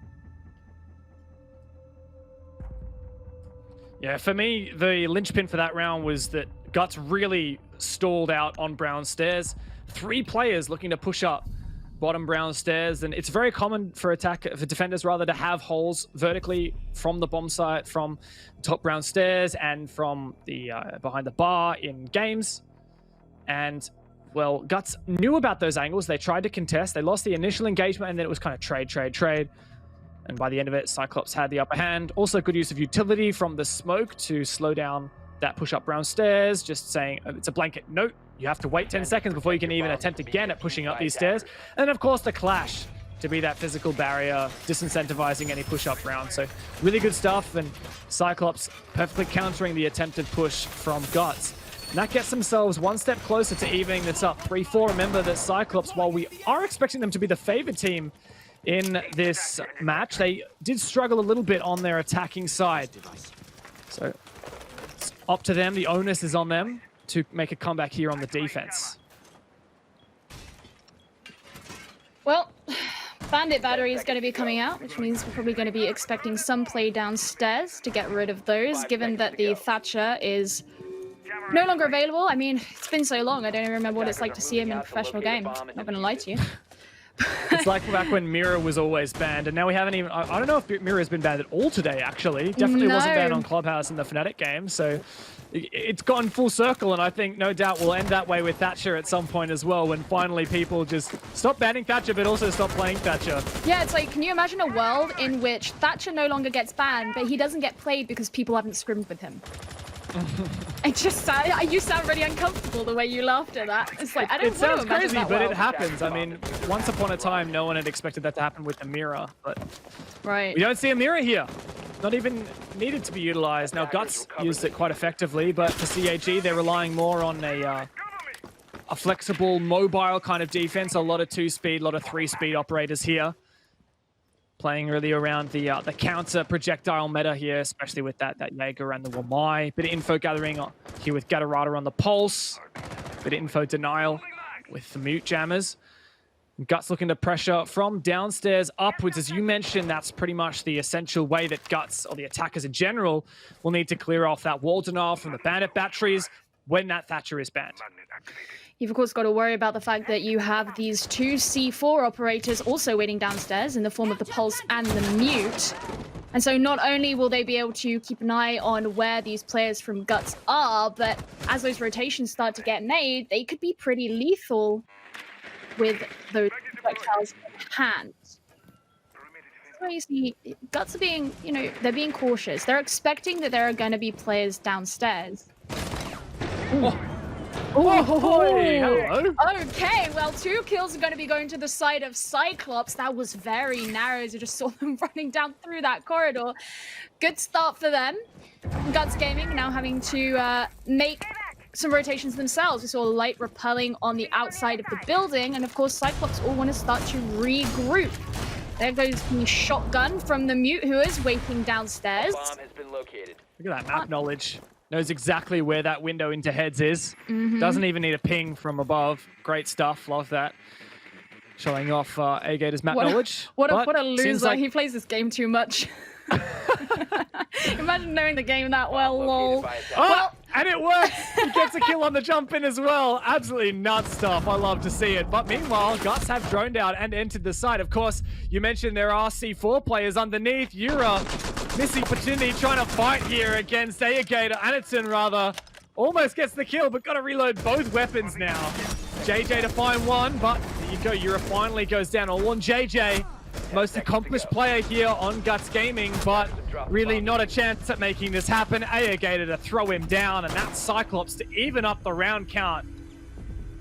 Yeah, for me, the linchpin for that round was that Guts really stalled out on brown stairs. 3 players looking to push up bottom brown stairs, and it's very common for defenders rather to have holes vertically from the bomb site, from top brown stairs, and from the behind the bar in games. And well, Guts knew about those angles. They tried to contest. They lost the initial engagement, and then it was kind of trade. And by the end of it, Cyclops had the upper hand. Also good use of utility from the smoke to slow down that push up brown stairs. Just saying, it's a blanket note. You have to wait 10 seconds before you can even attempt again at pushing up these stairs. And of course, the clash to be that physical barrier, disincentivizing any push up round. So really good stuff. And Cyclops perfectly countering the attempted push from Guts. And that gets themselves 1 step closer to evening this up. 3-4. Remember that Cyclops, while we are expecting them to be the favored team in this match, they did struggle a little bit on their attacking side. So it's up to them. The onus is on them to make a comeback here on the defense. Well, Bandit Battery is going to be coming out, which means we're probably going to be expecting some play downstairs to get rid of those, given that the Thatcher is no longer available. I mean, it's been so long, I don't even remember what it's like to see him in a professional game. I'm not going to lie to you. It's like back when Mira was always banned, and now we haven't even... I don't know if Mira has been banned at all today, actually. Definitely wasn't banned on Clubhouse in the Fnatic game, so it's gone full circle, and I think no doubt we'll end that way with Thatcher at some point as well, when finally people just stop banning Thatcher, but also stop playing Thatcher. Yeah, it's like, can you imagine a world in which Thatcher no longer gets banned, but he doesn't get played because people haven't scrimmed with him? You sound really uncomfortable the way you laughed at that. It's like, I don't It sounds want to crazy, that but world. it happens. I mean, once upon a time, no one had expected that to happen with the mirror, but right. we don't see a mirror here. Not even needed to be utilized. Now, Guts used it quite effectively, but for CAG, they're relying more on a flexible, mobile kind of defense. A lot of 2-speed, a lot of 3-speed operators here. Playing really around the counter projectile meta here, especially with that Jaeger and the Wamai. Bit of info gathering here with Gatorada on the pulse. Bit of info denial with the mute jammers. Guts looking to pressure from downstairs upwards. As you mentioned, that's pretty much the essential way that Guts, or the attackers in general, will need to clear off that wall denial from the bandit batteries when that Thatcher is banned. You've, of course, got to worry about the fact that you have these 2 C4 operators also waiting downstairs in the form of the Pulse and the Mute. And so not only will they be able to keep an eye on where these players from Guts are, but as those rotations start to get made, they could be pretty lethal with those projectiles in hand. So you see, Guts are being, they're being cautious. They're expecting that there are going to be players downstairs. Oh, hello. Okay, well, 2 kills are going to be going to the side of Cyclops. That was very narrow as you just saw them running down through that corridor. Good start for them. Guts Gaming now having to make some rotations themselves. We saw light repelling on the outside of the building, and of course Cyclops all want to start to regroup. There goes the shotgun from the Mute, who is waiting downstairs. Bomb has been located. Look at that map knowledge. Knows exactly where that window into heads is. Doesn't even need a ping from above. Great stuff. Love that. Showing off A-Gator's map knowledge. What a loser. Like... He plays this game too much. Imagine knowing the game that well, lol. And it works! He gets a kill on the jump in as well. Absolutely nuts stuff. I love to see it. But meanwhile, Guts have droned out and entered the site. Of course, you mentioned there are C4 players underneath. Yura missing opportunity trying to fight here against A-Gator. Anitson, rather, almost gets the kill, but got to reload both weapons now. JJ to find one, but there you go. Yura finally goes down all on JJ. Most accomplished player here on Guts Gaming, but really not a chance at making this happen. A-Gator to throw him down, and that's Cyclops to even up the round count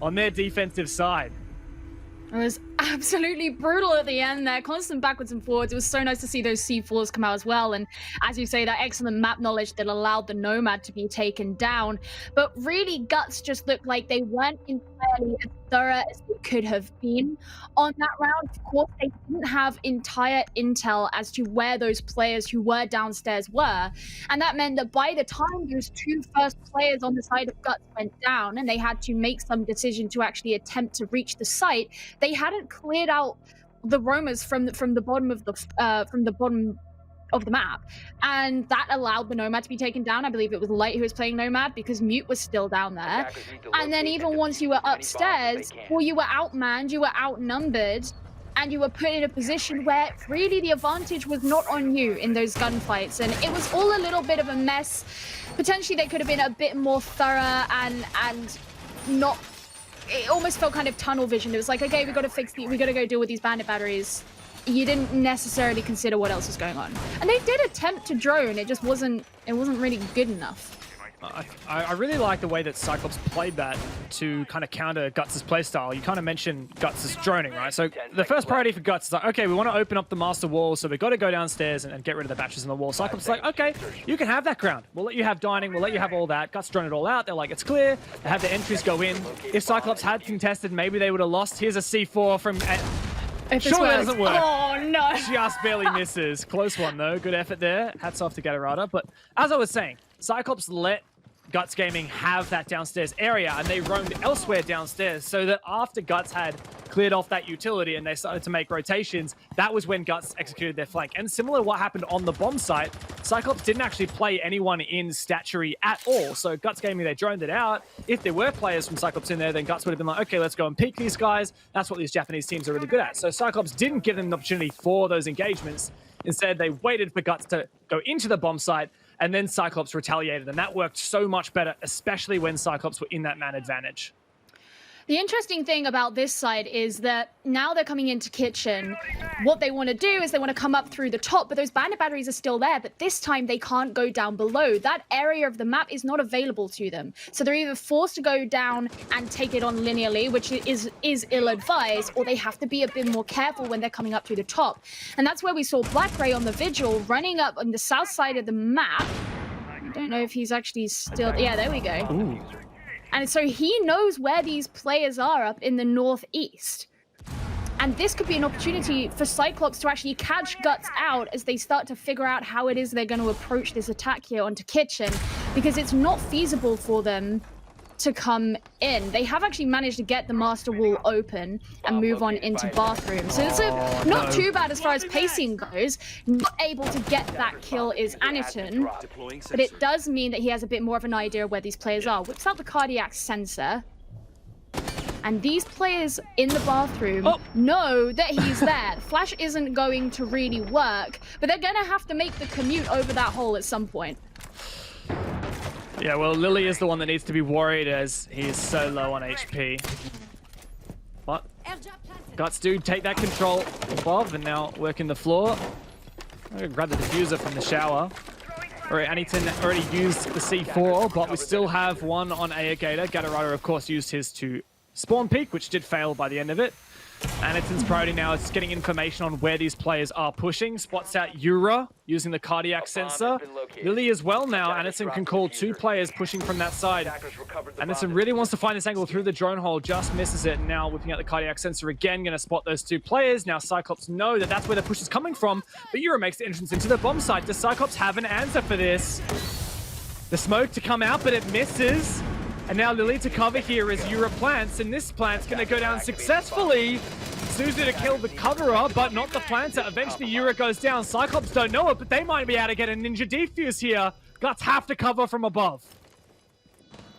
on their defensive side. It was absolutely brutal at the end there. Constant backwards and forwards. It was so nice to see those C4s come out as well. And as you say, that excellent map knowledge that allowed the Nomad to be taken down. But really, Guts just looked like they weren't entirely as thorough as they could have been on that round. Of course, they didn't have entire intel as to where those players who were downstairs were. And that meant that by the time those 2 first players on the side of Guts went down and they had to make some decision to actually attempt to reach the site, they hadn't cleared out the roamers from the bottom of the map, and that allowed the Nomad to be taken down. I believe it was Light who was playing Nomad because Mute was still down there. And then even once you were upstairs, well, you were outmanned, you were outnumbered, and you were put in a position where really the advantage was not on you in those gunfights, and it was all a little bit of a mess. Potentially they could have been a bit more thorough and not. It almost felt kind of tunnel vision. It was like, okay, we got to go deal with these bandit batteries. You didn't necessarily consider what else was going on. And they did attempt to drone. It just wasn't really good enough. I really like the way that Cyclops played that to kind of counter Guts' playstyle. You kind of mentioned Guts' droning, right? So the first priority for Guts is like, okay, we want to open up the master wall, so we've got to go downstairs and get rid of the batteries on the wall. Cyclops is like, okay, you can have that ground. We'll let you have dining. We'll let you have all that. Guts drone it all out. They're like, it's clear. They have the entries go in. If Cyclops had contested, maybe they would have lost. Here's a C4 from... Sure, that doesn't work. Oh, no. Just barely misses. Close one, though. Good effort there. Hats off to Gatorada. But as I was saying, Cyclops let Guts Gaming have that downstairs area, and they roamed elsewhere downstairs, so that after Guts had cleared off that utility and they started to make rotations, that was when Guts executed their flank. And similar to what happened on the bomb site, Cyclops didn't actually play anyone in statuary at all. So Guts Gaming, they droned it out. If there were players from Cyclops in there, then Guts would have been like, okay, let's go and peek these guys. That's what these Japanese teams are really good at. So Cyclops didn't give them an opportunity for those engagements. Instead, they waited for Guts to go into the bomb site, and then Cyclops retaliated, and that worked so much better, especially when Cyclops were in that man advantage. The interesting thing about this side is that now they're coming into kitchen. What they want to do is they want to come up through the top, but those bandit batteries are still there, but this time they can't go down below. That area of the map is not available to them. So they're either forced to go down and take it on linearly, which is ill-advised, or they have to be a bit more careful when they're coming up through the top. And that's where we saw Black Ray on the Vigil running up on the south side of the map. I don't know if he's actually still... Yeah, there we go. Ooh. And so he knows where these players are up in the northeast. And this could be an opportunity for Cyclops to actually catch Guts out as they start to figure out how it is they're going to approach this attack here onto Kitchen, because it's not feasible for them to come in. They have actually managed to get the master wall open and move on into bathroom. So it's not too bad as far as pacing goes. Not able to get that kill is Aniton, but it does mean that he has a bit more of an idea of where these players are. Whips out the cardiac sensor. And these players in the bathroom know that he's there. Flash isn't going to really work, but they're going to have to make the commute over that hole at some point. Yeah, well, Lily is the one that needs to be worried as he is so low on HP. But Guts do take that control above and now working the floor. I'm gonna grab the diffuser from the shower. Alright, Aniton already used the C4, but we still have one on Gator. Gatorado, of course, used his to spawn peek, which did fail by the end of it. Aniton's priority now is getting information on where these players are pushing. Spots out Yura using the cardiac sensor. Lily as well now. Aniton can call 2 players pushing from that side. Aniton really wants to find this angle through the drone hole, just misses it. Now whipping out the cardiac sensor again, going to spot those 2 players. Now Cyclops know that that's where the push is coming from, but Yura makes the entrance into the bomb site. Does Cyclops have an answer for this? The smoke to come out, but it misses. And now Lily to cover here as Yura plants, and this plant's going to go down successfully. Suzu to kill the coverer, but not the planter. Eventually Yura goes down. Cyclops don't know it, but they might be able to get a ninja defuse here. Guts have to cover from above.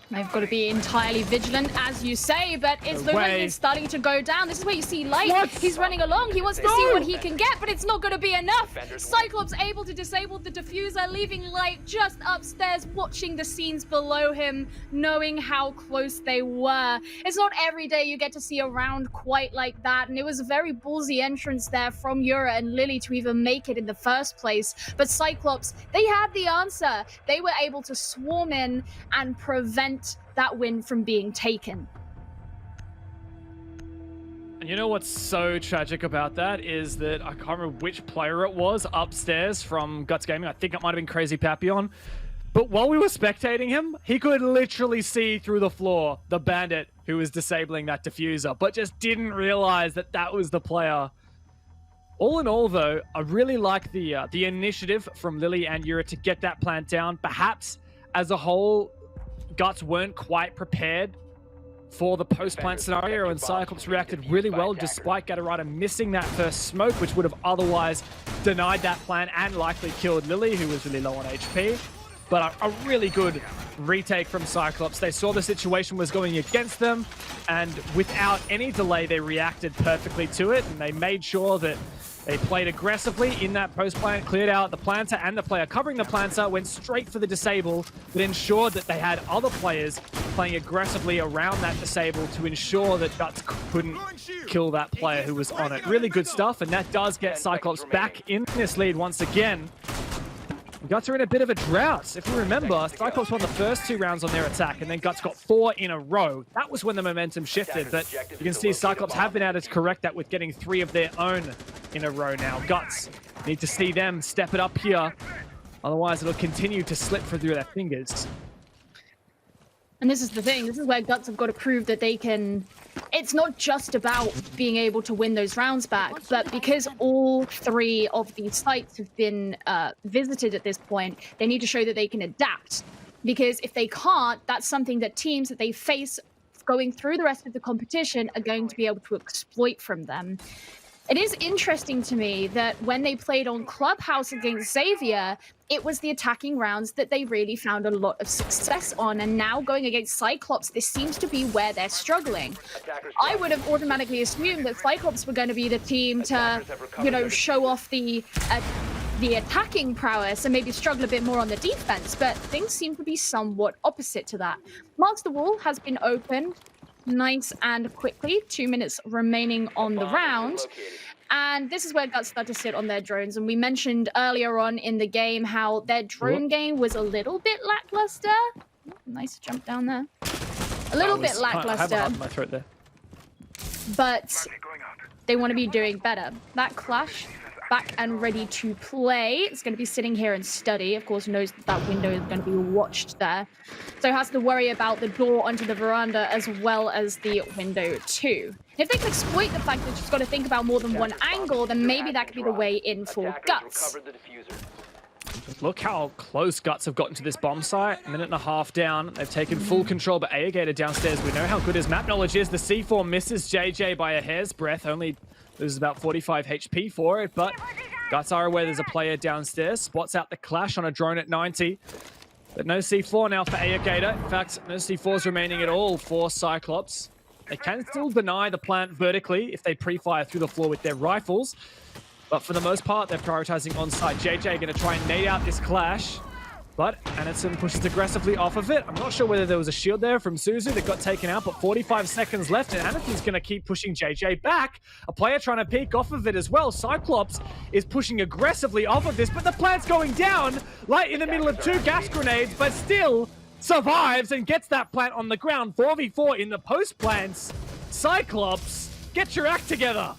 They've got to be entirely vigilant, as you say, but it's literally is starting to go down. This is where you see Light. What? He's running along. He wants to see what he can get, but it's not going to be enough. Cyclops able to disable the diffuser, leaving Light just upstairs, watching the scenes below him, knowing how close they were. It's not every day you get to see a round quite like that, and it was a very ballsy entrance there from Yura and Lily to even make it in the first place. But Cyclops, they had the answer. They were able to swarm in and prevent that win from being taken. And you know what's so tragic about that is that I can't remember which player it was upstairs from Guts Gaming. I think it might have been Crazy Papillon. But while we were spectating him, he could literally see through the floor the bandit who was disabling that diffuser, but just didn't realize that that was the player. All in all, though, I really like the initiative from Lily and Yura to get that plant down. Perhaps as a whole, Guts weren't quite prepared for the post-plant scenario, and Cyclops reacted really well despite Gatorado missing that first smoke, which would have otherwise denied that plan and likely killed Lily, who was really low on HP. But a really good retake from Cyclops. They saw the situation was going against them, and without any delay, they reacted perfectly to it, and they made sure that they played aggressively in that post-plant, cleared out the planter and the player covering the planter, went straight for the disable, but ensured that they had other players playing aggressively around that disable to ensure that Guts couldn't kill that player who was on it. Really good stuff, and that does get Cyclops back in this lead once again. Guts are in a bit of a drought. If you remember, Cyclops won the first 2 rounds on their attack, and then Guts got 4 in a row. That was when the momentum shifted, but you can see Cyclops have been able to correct that with getting 3 of their own in a row now. Guts need to see them step it up here. Otherwise, it'll continue to slip through their fingers. And this is the thing. This is where Guts have got to prove that they can... It's not just about being able to win those rounds back, but because all 3 of these sites have been visited at this point, they need to show that they can adapt. Because if they can't, that's something that teams that they face going through the rest of the competition are going to be able to exploit from them. It is interesting to me that when they played on Clubhouse against Xavier, it was the attacking rounds that they really found a lot of success on. And now going against Cyclops, this seems to be where they're struggling. I would have automatically assumed that Cyclops were going to be the team to, you know, show off the the attacking prowess and maybe struggle a bit more on the defense, but things seem to be somewhat opposite to that. Marks the Wall has been opened nice and quickly, 2 minutes remaining on the round. And this is where Guts start to sit on their drones. And we mentioned earlier on in the game how their drone game was a little bit lackluster. Nice jump down there. A little bit lackluster. I have a my throat there. But they want to be doing better. That Clash back and ready to play. It's going to be sitting here and study. Of course, knows that window is going to be watched there. So has to worry about the door onto the veranda as well as the window too. If they can exploit the fact that she's got to think about more than one angle, then maybe that could be the way in for Guts. Look how close Guts have gotten to this bomb site. A minute and a half down. They've taken full control, but Alligator downstairs. We know how good his map knowledge is. The C4 misses JJ by a hair's breadth. Only loses about 45 HP for it, but Guts are aware there's a player downstairs. Spots out the Clash on a drone at 90. But no C4 now for Alligator. In fact, no C4s remaining at all for Cyclops. They can still deny the plant vertically if they pre-fire through the floor with their rifles. But for the most part, they're prioritizing on-site. JJ going to try and nade out this Clash. But Anderson pushes aggressively off of it. I'm not sure whether there was a shield there from Suzu that got taken out, but 45 seconds left, and Anderson's going to keep pushing JJ back. A player trying to peek off of it as well. Cyclops is pushing aggressively off of this, but the plant's going down right in the middle of 2 gas grenades, but still survives and gets that plant on the ground. 4v4 in the post plants. Cyclops, get your act together.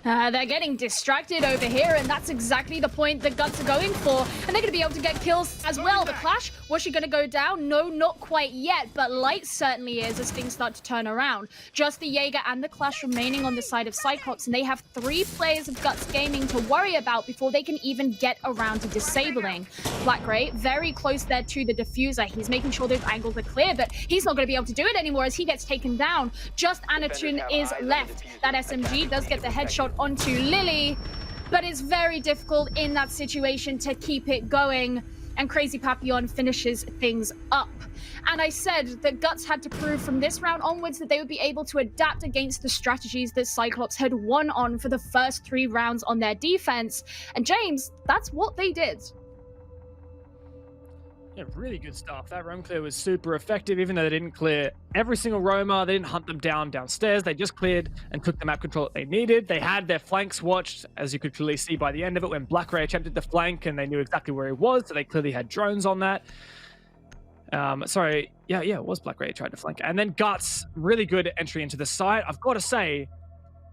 They're getting distracted over here, and that's exactly the point that Guts are going for. And they're going to be able to get kills as well. The Clash, was she going to go down? No, not quite yet, but Light certainly is as things start to turn around. Just the Jaeger and the Clash remaining on the side of Cyclops, and they have 3 players of Guts Gaming to worry about before they can even get around to disabling. Black Gray, very close there to the diffuser. He's making sure those angles are clear, but he's not going to be able to do it anymore as he gets taken down. Just Anatun is left. That SMG does get the headshot onto Lily, but it's very difficult in that situation to keep it going, and Crazy Papillon finishes things up. And I said that Guts had to prove from this round onwards that they would be able to adapt against the strategies that Cyclops had won on for the first 3 rounds on their defense. And James, that's what they did. Yeah, really good stuff. That roam clear was super effective, even though they didn't clear every single roamer. They didn't hunt them down downstairs. They just cleared and took the map control that they needed. They had their flanks watched, as you could clearly see by the end of it, when Black Ray attempted to flank and they knew exactly where he was, so they clearly had drones on that. It was Black Ray who tried to flank. And then Guts, really good entry into the site. I've got to say,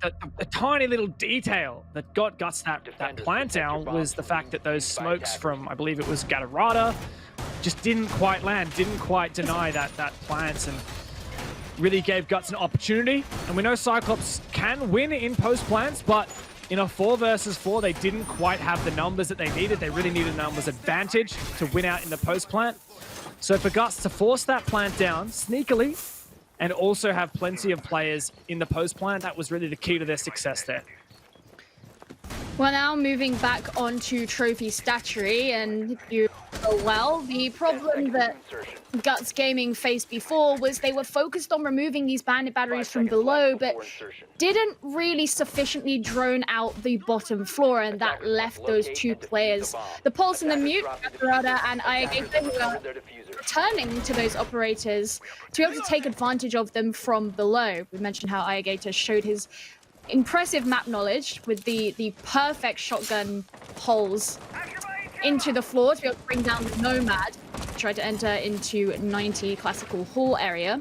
a tiny little detail that got Guts that plant down was the fact that those smokes from, I believe it was Gatorada, just didn't quite land, didn't quite deny that plant, and really gave Guts an opportunity. And we know Cyclops can win in post plants, but in a 4 versus 4, they didn't quite have the numbers that they needed. They really needed a numbers advantage to win out in the post plant. So for Guts to force that plant down sneakily and also have plenty of players in the post plant, that was really the key to their success there. Well, now moving back onto trophy statuary, and you know well, the problem that Guts Gaming faced before was they were focused on removing these bandit batteries from below, but didn't really sufficiently drone out the bottom floor, and that left those 2 players, the Pulse and the Mute, Gatorada and Ayagata, who are returning to those operators to be able to take advantage of them from below. We mentioned how Ayagata showed his impressive map knowledge with the perfect shotgun holes into the floor to be able to bring down the Nomad. Tried to enter into 90 classical hall area.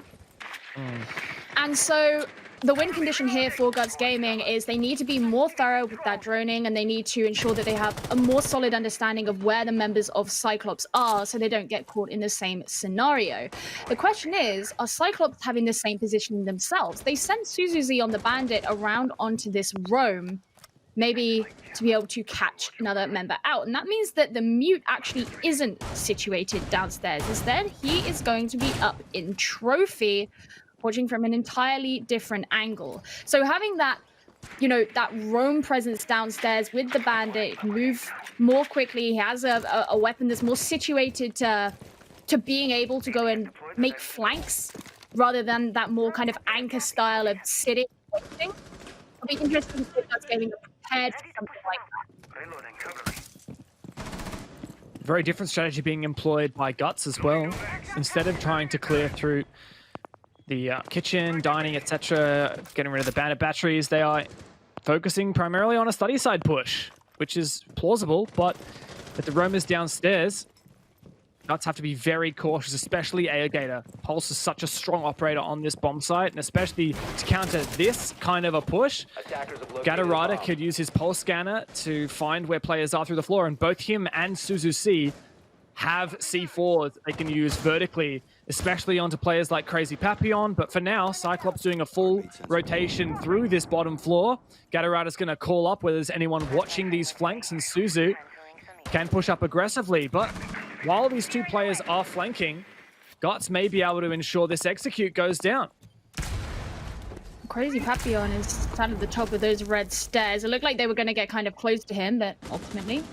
And so the win condition here for Guts Gaming is they need to be more thorough with that droning, and they need to ensure that they have a more solid understanding of where the members of Cyclops are so they don't get caught in the same scenario. The question is, are Cyclops having the same position themselves? They sent Suzuzi on the Bandit around onto this roam, maybe to be able to catch another member out. And that means that the Mute actually isn't situated downstairs. Instead, he is going to be up in Trophy, watching from an entirely different angle. So having that, that roam presence downstairs with the Bandit, move more quickly, he has a weapon that's more situated to being able to go and make flanks rather than that more kind of anchor style of sitting. It'll be interesting to see if that's getting prepared for something like that. Very different strategy being employed by Guts as well. Instead of trying to clear through the kitchen, dining, etc., getting rid of the bandit batteries, they are focusing primarily on a study side push, which is plausible, but with the roamers downstairs, Guts have to be very cautious, especially Aegator. Pulse is such a strong operator on this bomb site, and especially to counter this kind of a push, Gatorada could use his pulse scanner to find where players are through the floor, and both him and Suzu C have C4s they can use vertically, especially onto players like Crazy Papillon. But for now, Cyclops doing a full rotation through this bottom floor. Gatorada's going to call up whether there's anyone watching these flanks, and Suzu can push up aggressively. But while these two players are flanking, Guts may be able to ensure this execute goes down. Crazy Papillon is sat at the top of those red stairs. It looked like they were going to get kind of close to him, but ultimately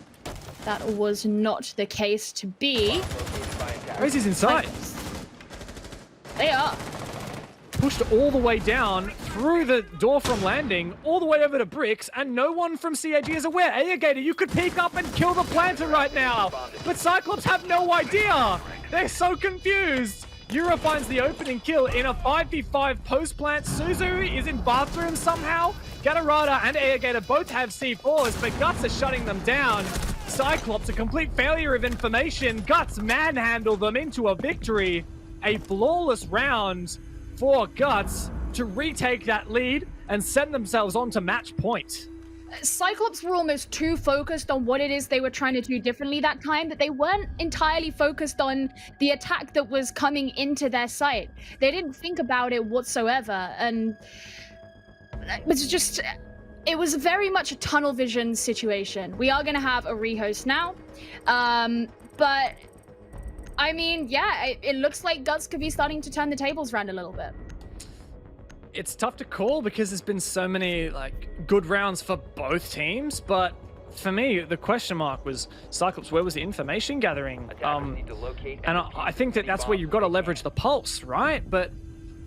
that was not the case to be. Crazy's inside. They are. Pushed all the way down through the door from landing, all the way over to bricks, and no one from CAG is aware. Aegator, you could peek up and kill the planter right now, but Cyclops have no idea. They're so confused. Yura finds the opening kill in a 5v5 post-plant. Suzu is in bathroom somehow. Gatorada and Aegator both have C4s, but Guts are shutting them down. Cyclops, a complete failure of information. Guts manhandle them into a victory. A flawless round for Guts to retake that lead and send themselves on to match point. Cyclops were almost too focused on what it is they were trying to do differently that time that they weren't entirely focused on the attack that was coming into their site. They didn't think about it whatsoever, and it was very much a tunnel vision situation. We are going to have a rehost now, but I mean, yeah, it looks like Guts could be starting to turn the tables around a little bit. It's tough to call because there's been so many good rounds for both teams, but for me, the question mark was Cyclops. Where was the information gathering? And I think that's where you've got to leverage the pulse, right? But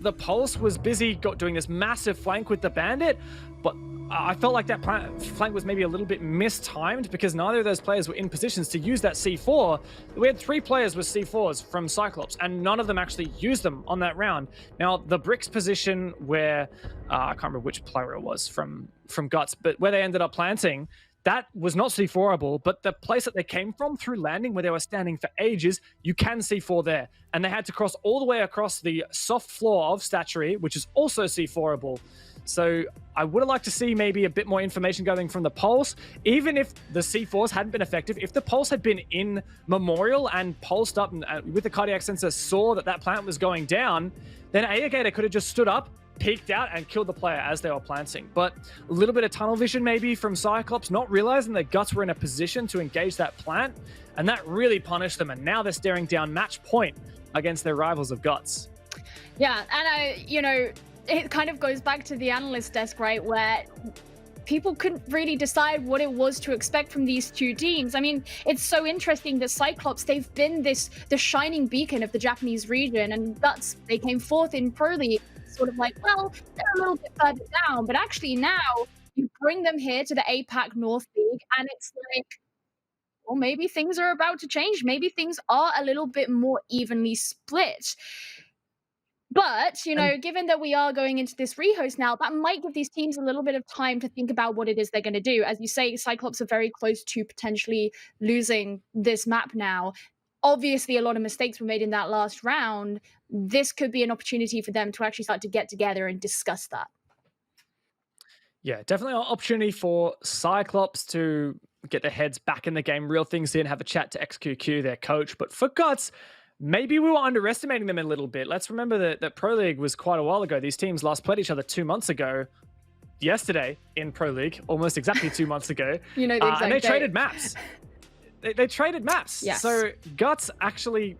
the pulse was busy doing this massive flank with the bandit, but I felt like that flank was maybe a little bit mistimed because neither of those players were in positions to use that C4. We had 3 players with C4s from Cyclops, and none of them actually used them on that round. Now, the bricks position where, I can't remember which player it was from Guts, but where they ended up planting, that was not C4able, but the place that they came from through landing where they were standing for ages, you can C4 there. And they had to cross all the way across the soft floor of Statuary, which is also C4able. So I would have liked to see maybe a bit more information going from the Pulse. Even if the C4s hadn't been effective, if the Pulse had been in Memorial and pulsed up and with the cardiac sensor saw that plant was going down, then Aegator could have just stood up, peeked out, and killed the player as they were planting. But a little bit of tunnel vision maybe from Cyclops, not realizing that Guts were in a position to engage that plant, and that really punished them. And now they're staring down match point against their rivals of Guts. Yeah, and it kind of goes back to the analyst desk, right, where people couldn't really decide what it was to expect from these two teams. I mean, it's so interesting that Cyclops, they've been the shining beacon of the Japanese region, and Guts, they came fourth in Pro League, sort of like, well, they're a little bit further down, but actually now you bring them here to the APAC North League, and it's like, well, maybe things are about to change. Maybe things are a little bit more evenly split. But, given that we are going into this rehost now, that might give these teams a little bit of time to think about what it is they're going to do. As you say, Cyclops are very close to potentially losing this map now. Obviously, a lot of mistakes were made in that last round. This could be an opportunity for them to actually start to get together and discuss that. Yeah, definitely an opportunity for Cyclops to get their heads back in the game, reel things in, have a chat to XQQ, their coach. But for Guts, maybe we were underestimating them a little bit. Let's remember that Pro League was quite a while ago. These teams last played each other 2 months ago. Yesterday in Pro League, almost exactly 2 months ago. The exact and they date. Traded maps. They traded maps. Yes. So Guts actually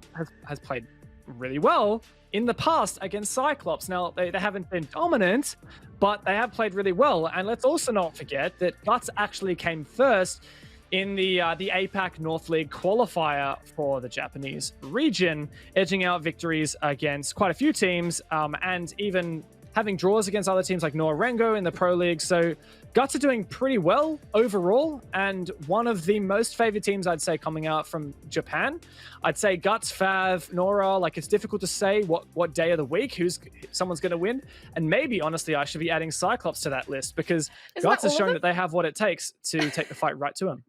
has played really well in the past against Cyclops. Now, they haven't been dominant, but they have played really well. And let's also not forget that Guts actually came first in the APAC North League qualifier for the Japanese region, edging out victories against quite a few teams, and even having draws against other teams like Norengo in the Pro League. So Guts are doing pretty well overall, and one of the most favored teams, I'd say, coming out from Japan. I'd say Guts, Fav, Nora, like it's difficult to say what day of the week someone's going to win. And maybe, honestly, I should be adding Cyclops to that list, because Guts has shown that they have what it takes to take the fight right to him.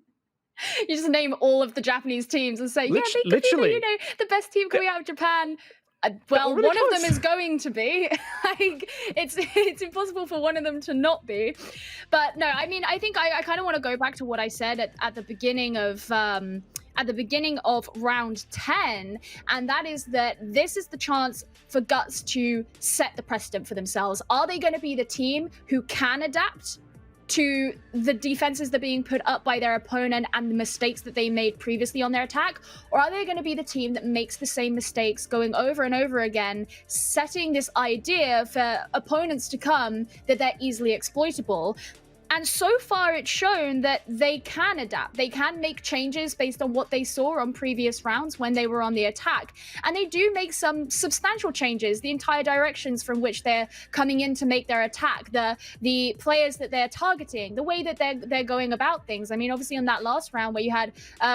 You just name all of the Japanese teams and say, yeah, they could be the best team coming out of Japan. Well, really one of them is going to be. Like, it's impossible for one of them to not be. But no, I mean, I think I kind of want to go back to what I said at the beginning of round 10, and that is that this is the chance for Guts to set the precedent for themselves. Are they going to be the team who can adapt to the defenses that are being put up by their opponent and the mistakes that they made previously on their attack? Or are they going to be the team that makes the same mistakes going over and over again, setting this idea for opponents to come that they're easily exploitable? And so far, it's shown that they can adapt. They can make changes based on what they saw on previous rounds when they were on the attack. And they do make some substantial changes, the entire directions from which they're coming in to make their attack, the players that they're targeting, the way that they're going about things. I mean, obviously, in that last round where you had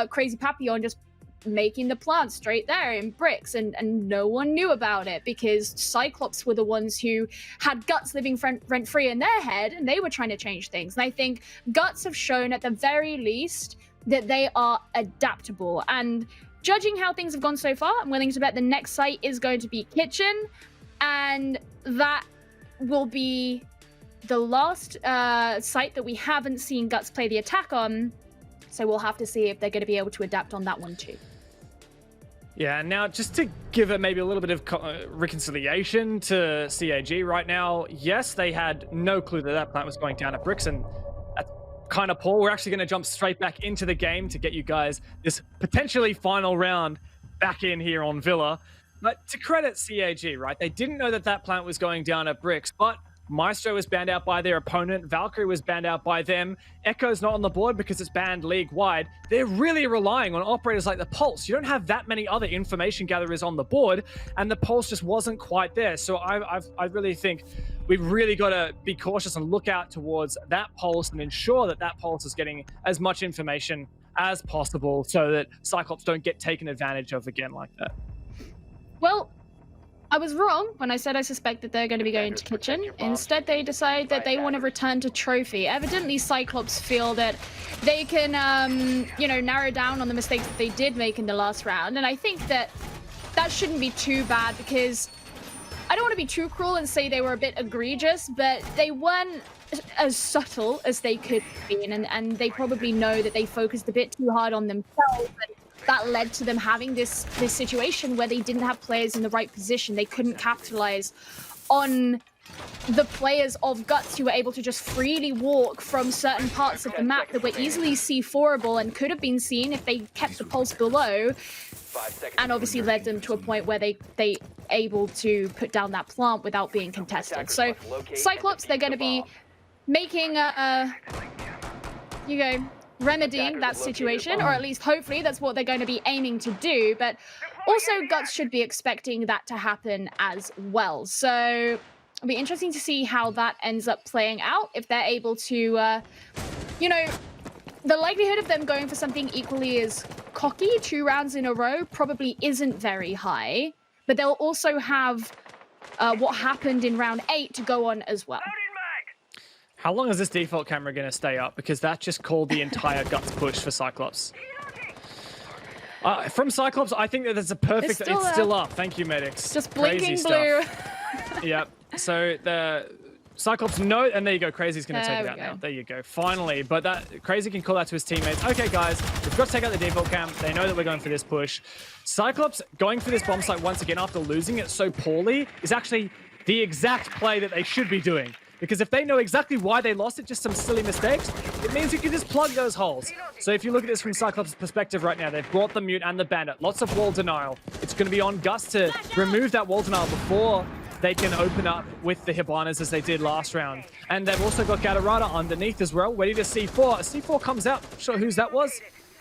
Crazy Papillon just making the plant straight there in bricks, and no one knew about it because Cyclops were the ones who had Guts living rent-free in their head, and they were trying to change things. And I think Guts have shown at the very least that they are adaptable. And judging how things have gone so far, I'm willing to bet the next site is going to be Kitchen, and that will be the last site that we haven't seen Guts play the attack on. So we'll have to see if they're going to be able to adapt on that one too. Yeah, now just to give it maybe a little bit of reconciliation to CAG right now, yes, they had no clue that plant was going down at Bricks, and that's kind of poor. We're actually going to jump straight back into the game to get you guys this potentially final round back in here on Villa. But to credit CAG, right, they didn't know that plant was going down at Bricks, but Maestro was banned out by their opponent. Valkyrie was banned out by them. Echo's not on the board because it's banned league-wide. They're really relying on operators like the Pulse. You don't have that many other information gatherers on the board, and the Pulse just wasn't quite there. So I really think we've really got to be cautious and look out towards that Pulse and ensure that Pulse is getting as much information as possible so that Cyclops don't get taken advantage of again like that. Well, I was wrong when I said I suspect that they're going to be going to Kitchen. Instead, they decide that they want to return to Trophy. Evidently, Cyclops feel that they can, narrow down on the mistakes that they did make in the last round. And I think that shouldn't be too bad, because I don't want to be too cruel and say they were a bit egregious, but they weren't as subtle as they could have been. And they probably know that they focused a bit too hard on themselves. And that led to them having this situation where they didn't have players in the right position. They couldn't capitalize on the players of Guts who were able to just freely walk from certain parts of the map that were easily C4able and could have been seen if they kept the pulse below, and obviously led them to a point where they able to put down that plant without being contested. So Cyclops, they're going to be making remedying that situation, or at least hopefully that's what they're going to be aiming to do. But also Guts should be expecting that to happen as well. So it'll be interesting to see how that ends up playing out. If they're able to, the likelihood of them going for something equally as cocky 2 rounds in a row probably isn't very high. But they'll also have what happened in round 8 to go on as well. How long is this default camera going to stay up? Because that just called the entire Guts push for Cyclops. From Cyclops, I think that it's a perfect... It's still up. Thank you, medics. Just blinking blue. Yep. So the Cyclops no, and there you go. Crazy's going to take it out now. There you go. Finally. But that Crazy can call that to his teammates. Okay, guys, we've got to take out the default cam. They know that we're going for this push. Cyclops going for this bomb site once again after losing it so poorly is actually the exact play that they should be doing. Because if they know exactly why they lost it, just some silly mistakes, it means you can just plug those holes. So if you look at this from Cyclops' perspective right now, they've brought the Mute and the Bandit. Lots of wall denial. It's going to be on Gus to remove that wall denial before they can open up with the Hibanas as they did last round. And they've also got Gatorada underneath as well, ready to C4. C4 comes out. Not sure whose that was.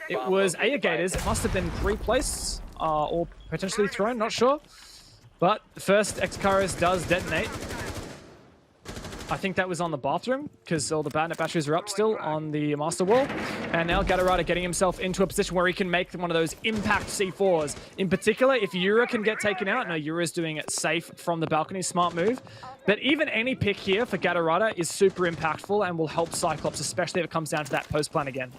It was Aya Gators. It must have been pre-placed or potentially thrown, not sure. But the first X-Karis does detonate. I think that was on the bathroom because all the Batnet batteries are up still on the master wall. And now Gatorada getting himself into a position where he can make one of those impact C4s. In particular, if Yura can get taken out, no, Yura's doing it safe from the balcony, smart move. But even any pick here for Gatorada is super impactful and will help Cyclops, especially if it comes down to that post plan again.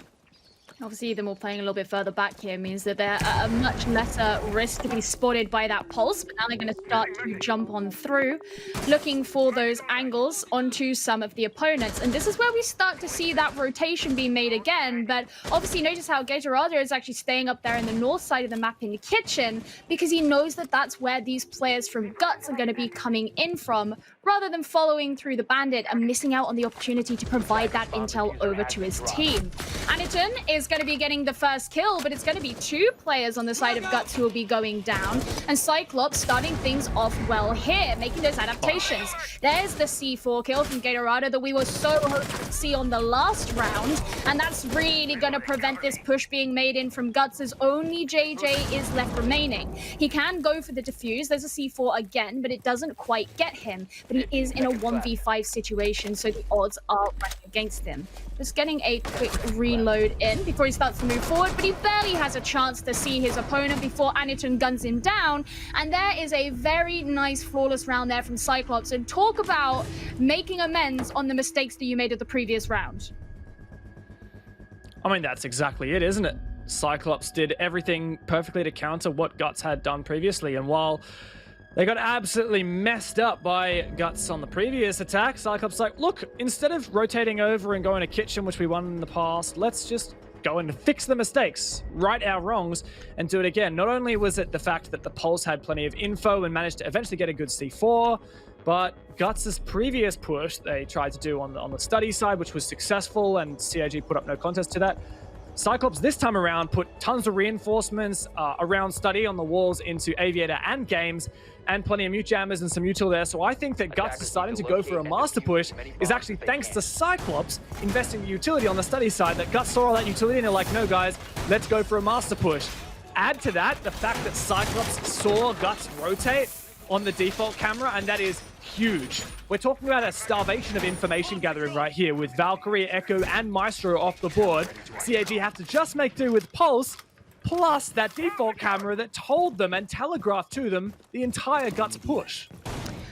Obviously, them all playing a little bit further back here means that they're at a much lesser risk to be spotted by that pulse. But now they're going to start to jump on through, looking for those angles onto some of the opponents. And this is where we start to see that rotation being made again. But obviously, notice how Gatorada is actually staying up there in the north side of the map in the kitchen, because he knows that that's where these players from Guts are going to be coming in from, rather than following through the Bandit and missing out on the opportunity to provide that intel over to his team. Aniton is going to be getting the first kill, but it's going to be 2 players on the side of Guts who will be going down, and Cyclops starting things off well here, making those adaptations. There's the C4 kill from Gatorada that we were so hoping to see on the last round, and that's really going to prevent this push being made in from Guts, as only JJ is left remaining. He can go for the defuse. There's a C4 again, but it doesn't quite get him. But he is in a 1v5 situation, so the odds are running against him. Just getting a quick reload in before he starts to move forward, but he barely has a chance to see his opponent before Aniton guns him down. And there is a very nice flawless round there from Cyclops. And talk about making amends on the mistakes that you made at the previous round. I mean, that's exactly it, isn't it? Cyclops did everything perfectly to counter what Guts had done previously. And while they got absolutely messed up by Guts on the previous attack, Cyclops like, look, instead of rotating over and going to kitchen, which we won in the past, let's just go and fix the mistakes, right our wrongs, and do it again. Not only was it the fact that the Pulse had plenty of info and managed to eventually get a good C4, but Guts' previous push they tried to do on the study side, which was successful, and CIG put up no contest to that. Cyclops this time around put tons of reinforcements around study on the walls into Aviator and Games, and plenty of mute jammers and some util there. So I think that Guts deciding to go for a master push is actually thanks to Cyclops investing the utility on the study side, that Guts saw all that utility and they're like, no guys, let's go for a master push. Add to that the fact that Cyclops saw Guts rotate on the default camera, and that is huge. We're talking about a starvation of information gathering right here with Valkyrie, Echo, and Maestro off the board. CAG have to just make do with Pulse, plus that default camera that told them and telegraphed to them the entire Guts push.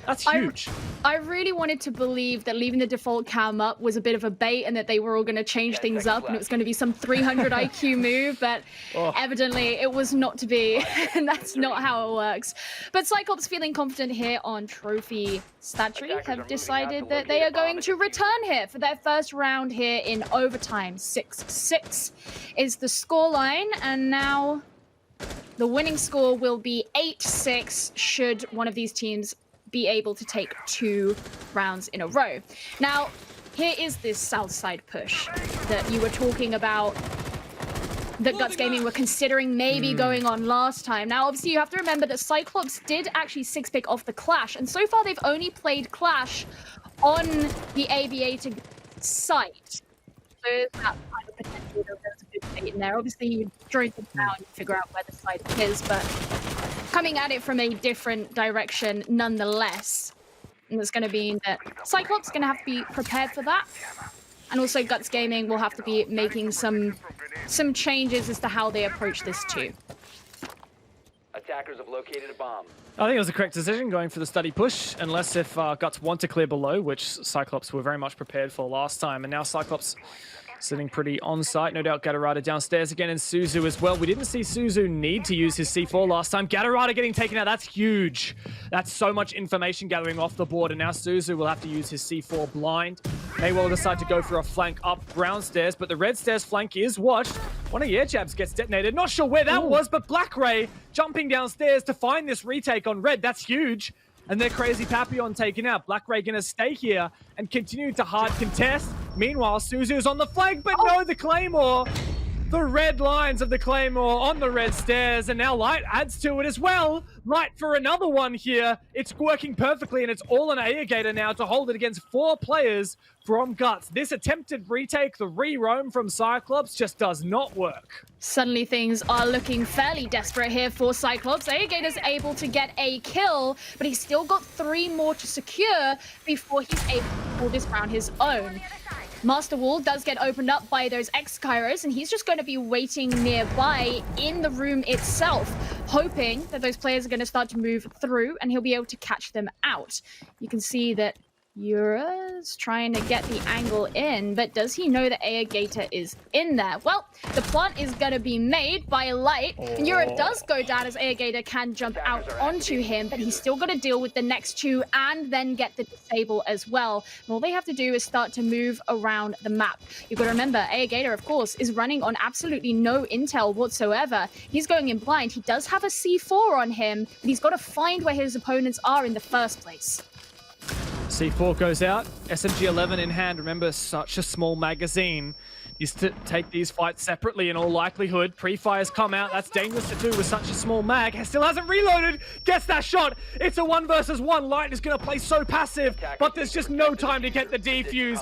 That's huge. I really wanted to believe that leaving the default cam up was a bit of a bait and that they were all going to change things up and it was going to be some 300 IQ move, but evidently it was not to be, and that's not how it works. But Cyclops, feeling confident here on Trophy Statry, have decided that they are going to return here for their first round here in overtime. 6-6 is the scoreline, and now the winning score will be 8-6 should one of these teams be able to take 2 rounds in a row. Now, here is this south side push that you were talking about, that Guts Gaming were considering maybe going on last time. Now, obviously, you have to remember that Cyclops did actually 6-pick off the Clash, and so far they've only played Clash on the Aviator site. So there's that kind of potential that there's a good bait in there. Obviously, you drone it down and figure out where the site is, but coming at it from a different direction nonetheless. And it's going to mean that Cyclops is going to have to be prepared for that. And also Guts Gaming will have to be making some changes as to how they approach this too. Attackers have located a bomb. I think it was a correct decision going for the study push, unless if Guts want to clear below, which Cyclops were very much prepared for last time. And now Cyclops sitting pretty on site. No doubt Gatorada downstairs again, and Suzu as well. We didn't see Suzu need to use his C4 last time. Gatorada getting taken out, that's huge. That's so much information gathering off the board, and now Suzu will have to use his C4 blind. May well decide to go for a flank up brown stairs, but the red stairs flank is watched. One of the air jabs gets detonated. Not sure where that was, but Black Ray jumping downstairs to find this retake on red. That's huge. And their Crazy Papillon taken out. Black Ray gonna stay here and continue to hard contest. Meanwhile, Suzu's on the flank, but no, the Claymore. the red lines of the Claymore on the red stairs, and now Light adds to it as well. Light for another one here. It's working perfectly, and it's all on Aegator now to hold it against 4 players from Guts. This attempted retake, the re-roam from Cyclops, just does not work. Suddenly things are looking fairly desperate here for Cyclops. Aegator's able to get a kill, but he's still got 3 more to secure before he's able to pull this round his own. Master Wall does get opened up by those X-Kairos, and he's just going to be waiting nearby in the room itself, hoping that those players are going to start to move through and he'll be able to catch them out. You can see that Yura's trying to get the angle in, but does he know that Aegator is in there? Well, the plant is going to be made by Light, and Yura does go down as Aegator can jump out onto him, but he's still got to deal with the next 2 and then get the disable as well. And all they have to do is start to move around the map. You've got to remember, Aegator, of course, is running on absolutely no intel whatsoever. He's going in blind. He does have a C4 on him, but he's got to find where his opponents are in the first place. C4 goes out, SMG-11 in hand. Remember, such a small magazine. Used to take these fights separately in all likelihood. Pre-fires come out. That's dangerous to do with such a small mag. Still hasn't reloaded. Gets that shot. It's a 1 versus 1. Light is going to play so passive, but there's just no time to get the defuse.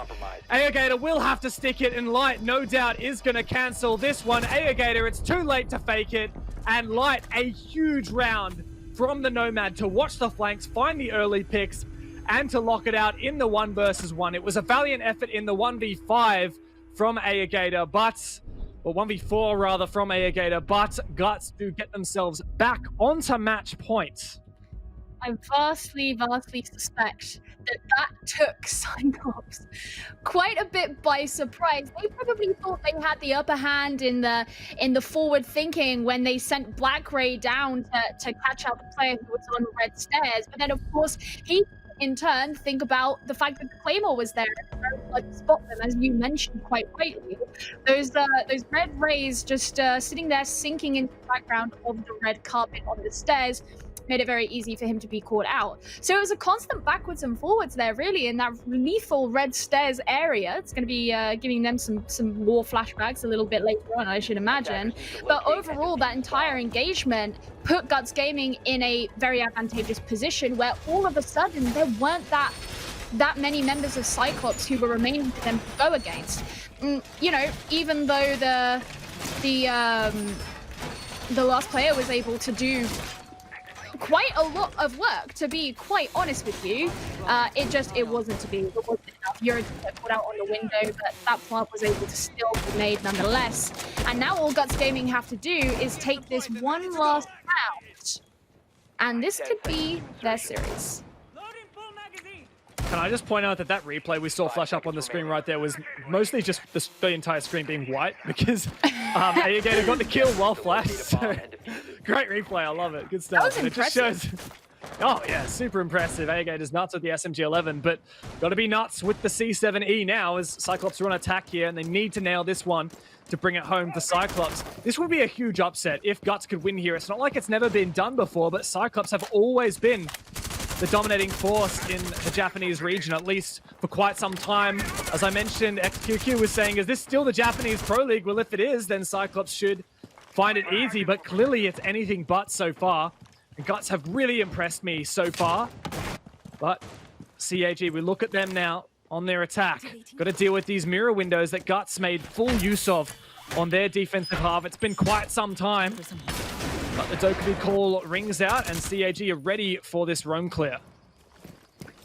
Aegator will have to stick it, and Light, no doubt, is going to cancel this one. Aegator, it's too late to fake it. And Light, a huge round from the Nomad to watch the flanks, find the early picks, and to lock it out in the 1 versus 1. It was a valiant effort in the 1v5 from Aegator, or 1v4 rather from Aegator, but Guts do get themselves back onto match point. I vastly suspect that took Cyclops quite a bit by surprise. They probably thought they had the upper hand in the forward thinking when they sent Black Ray down to catch out the player who was on red stairs. But then, of course, he in turn think about the fact that the Claymore was there and like spot them, as you mentioned quite rightly. Those red rays just sitting there sinking into the background of the red carpet on the stairs made it very easy for him to be caught out. So it was a constant backwards and forwards there, really, in that lethal red stairs area. It's going to be giving them some war flashbacks a little bit later on, I should imagine. But overall, that entire engagement put Guts Gaming in a very advantageous position where all of a sudden there weren't that many members of Cyclops who were remaining for them to go against. You know, even though the last player was able to do quite a lot of work, to be quite honest with you, it wasn't to be. It wasn't enough. Euro got put out on the window, but that plant was able to still be made nonetheless. And now all Guts Gaming have to do is take this one last round, and this could be their series. Can I just point out that replay we saw flash up on the screen right there was mostly just the entire screen being white, because Aegator got the kill while flashed. So, great replay, I love it. Good stuff. That was and impressive. It just shows, oh yeah, super impressive. Aegator's nuts with the SMG-11, but got to be nuts with the C7E now as Cyclops are on attack here, and they need to nail this one to bring it home for Cyclops. This would be a huge upset if Guts could win here. It's not like it's never been done before, but Cyclops have always been the dominating force in the Japanese region, at least for quite some time. As I mentioned, XQQ was saying, is this still the Japanese Pro League? Well, if it is, then Cyclops should find it easy, but clearly it's anything but so far. And Guts have really impressed me so far. But CAG, we look at them now on their attack. Got to deal with these mirror windows that Guts made full use of on their defensive half. It's been quite some time. But the Dokkaebi call rings out, and CAG are ready for this roam clear.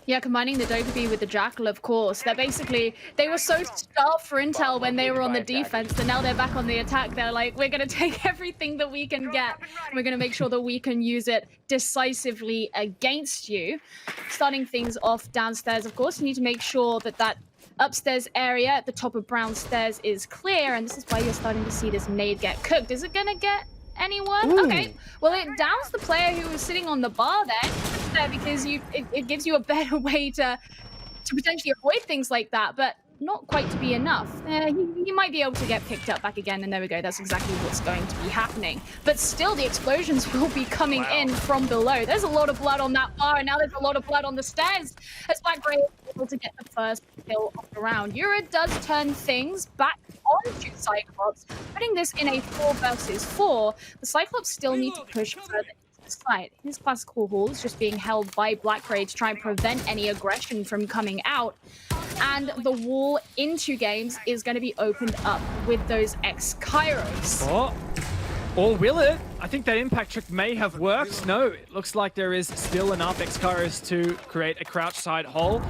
Yeah, combining the Dokkaebi with the Jackal, of course. They were so starved for intel when they were on the defense, that now they're back on the attack. They're like, we're going to take everything that we can get. We're going to make sure that we can use it decisively against you. Starting things off downstairs, of course, you need to make sure that upstairs area at the top of brown stairs is clear, and this is why you're starting to see this nade get cooked. Is it going to get anyone? Ooh. Okay, well, it downs the player who was sitting on the bar there because it gives you a better way to potentially avoid things like that. But not quite to be enough. He might be able to get picked up back again, and there we go. That's exactly what's going to be happening. But still, the explosions will be coming in from below. There's a lot of blood on that bar, and now there's a lot of blood on the stairs as Blackgray is able to get the first kill of the round. Yura does turn things back onto Cyclops, putting this in a 4 versus 4. The Cyclops still need to push further side. His classical hall is just being held by Blackgray to try and prevent any aggression from coming out. And the wall into games is going to be opened up with those X-Kairos. Oh. Or will it? I think that impact trick may have worked. No, it looks like there is still enough X-Kairos to create a crouch side hole.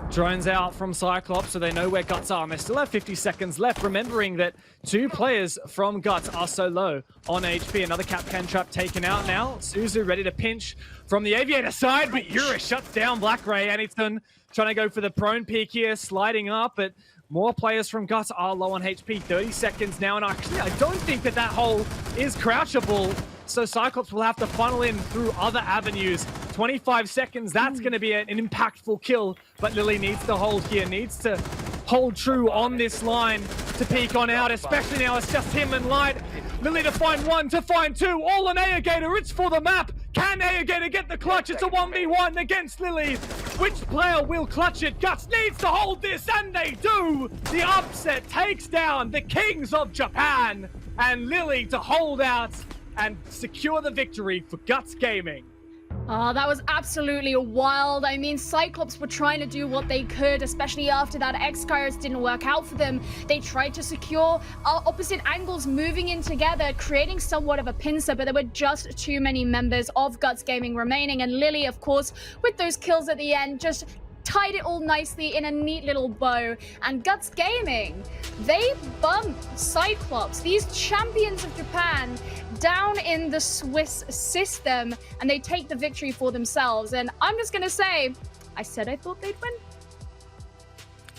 Drones out from Cyclops, so they know where Guts are, and they still have 50 seconds left, remembering that 2 players from Guts are so low on HP. Another Capcan trap taken out now. Suzu ready to pinch from the Aviator side, but Yura shuts down Blackgray. Anyton trying to go for the prone peek here, sliding up, but more players from Guts are low on HP. 30 seconds now, and actually I don't think that hole is crouchable, so Cyclops will have to funnel in through other avenues. 25 seconds, that's going to be an impactful kill, but Lily needs to hold here, needs to hold true on this line to peek on out, especially now it's just him and Light. Lily to find 1, to find 2, all on Aegator, it's for the map. Can Aegator get the clutch? It's a 1v1 against Lily. Which player will clutch it? Guts needs to hold this, and they do! The upset takes down the Kings of Japan, and Lily to hold out and secure the victory for Guts Gaming. Oh, that was absolutely wild. I mean, Cyclops were trying to do what they could, especially after that X-Kairos didn't work out for them. They tried to secure opposite angles moving in together, creating somewhat of a pincer, but there were just too many members of Guts Gaming remaining. And Lily, of course, with those kills at the end, just tied it all nicely in a neat little bow. And Guts Gaming, they bumped Cyclops, these champions of Japan, down in the Swiss system, and they take the victory for themselves. And I'm just gonna say, I said I thought they'd win.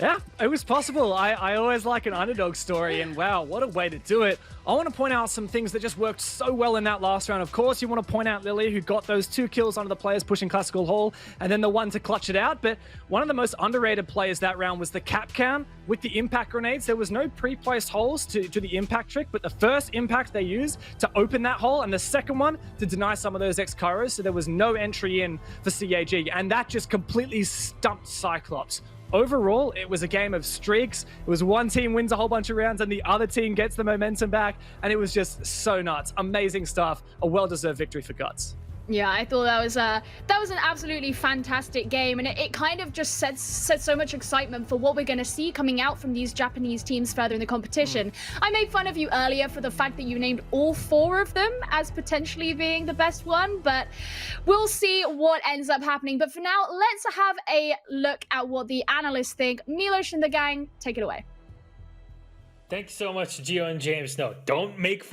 Yeah, it was possible. I always like an underdog story, and wow, what a way to do it. I want to point out some things that just worked so well in that last round. Of course, you want to point out Lily, who got those 2 kills onto the players pushing Classical Hall, and then the 1 to clutch it out. But one of the most underrated players that round was the Capcan with the impact grenades. There was no pre-placed holes to the impact trick, but the first impact they used to open that hole, and the second one to deny some of those X-Kairos, so there was no entry in for CAG, and that just completely stumped Cyclops. Overall, it was a game of streaks. It was one team wins a whole bunch of rounds and the other team gets the momentum back, and it was just so nuts. Amazing stuff. A well-deserved victory for Guts. Yeah, I thought that was an absolutely fantastic game, and it kind of just sets so much excitement for what we're going to see coming out from these Japanese teams further in the competition. I made fun of you earlier for the fact that you named all 4 of them as potentially being the best one, but we'll see what ends up happening. But for now, let's have a look at what the analysts think. Milos and the gang, take it away. Thanks so much, Gio and James. No, don't make fun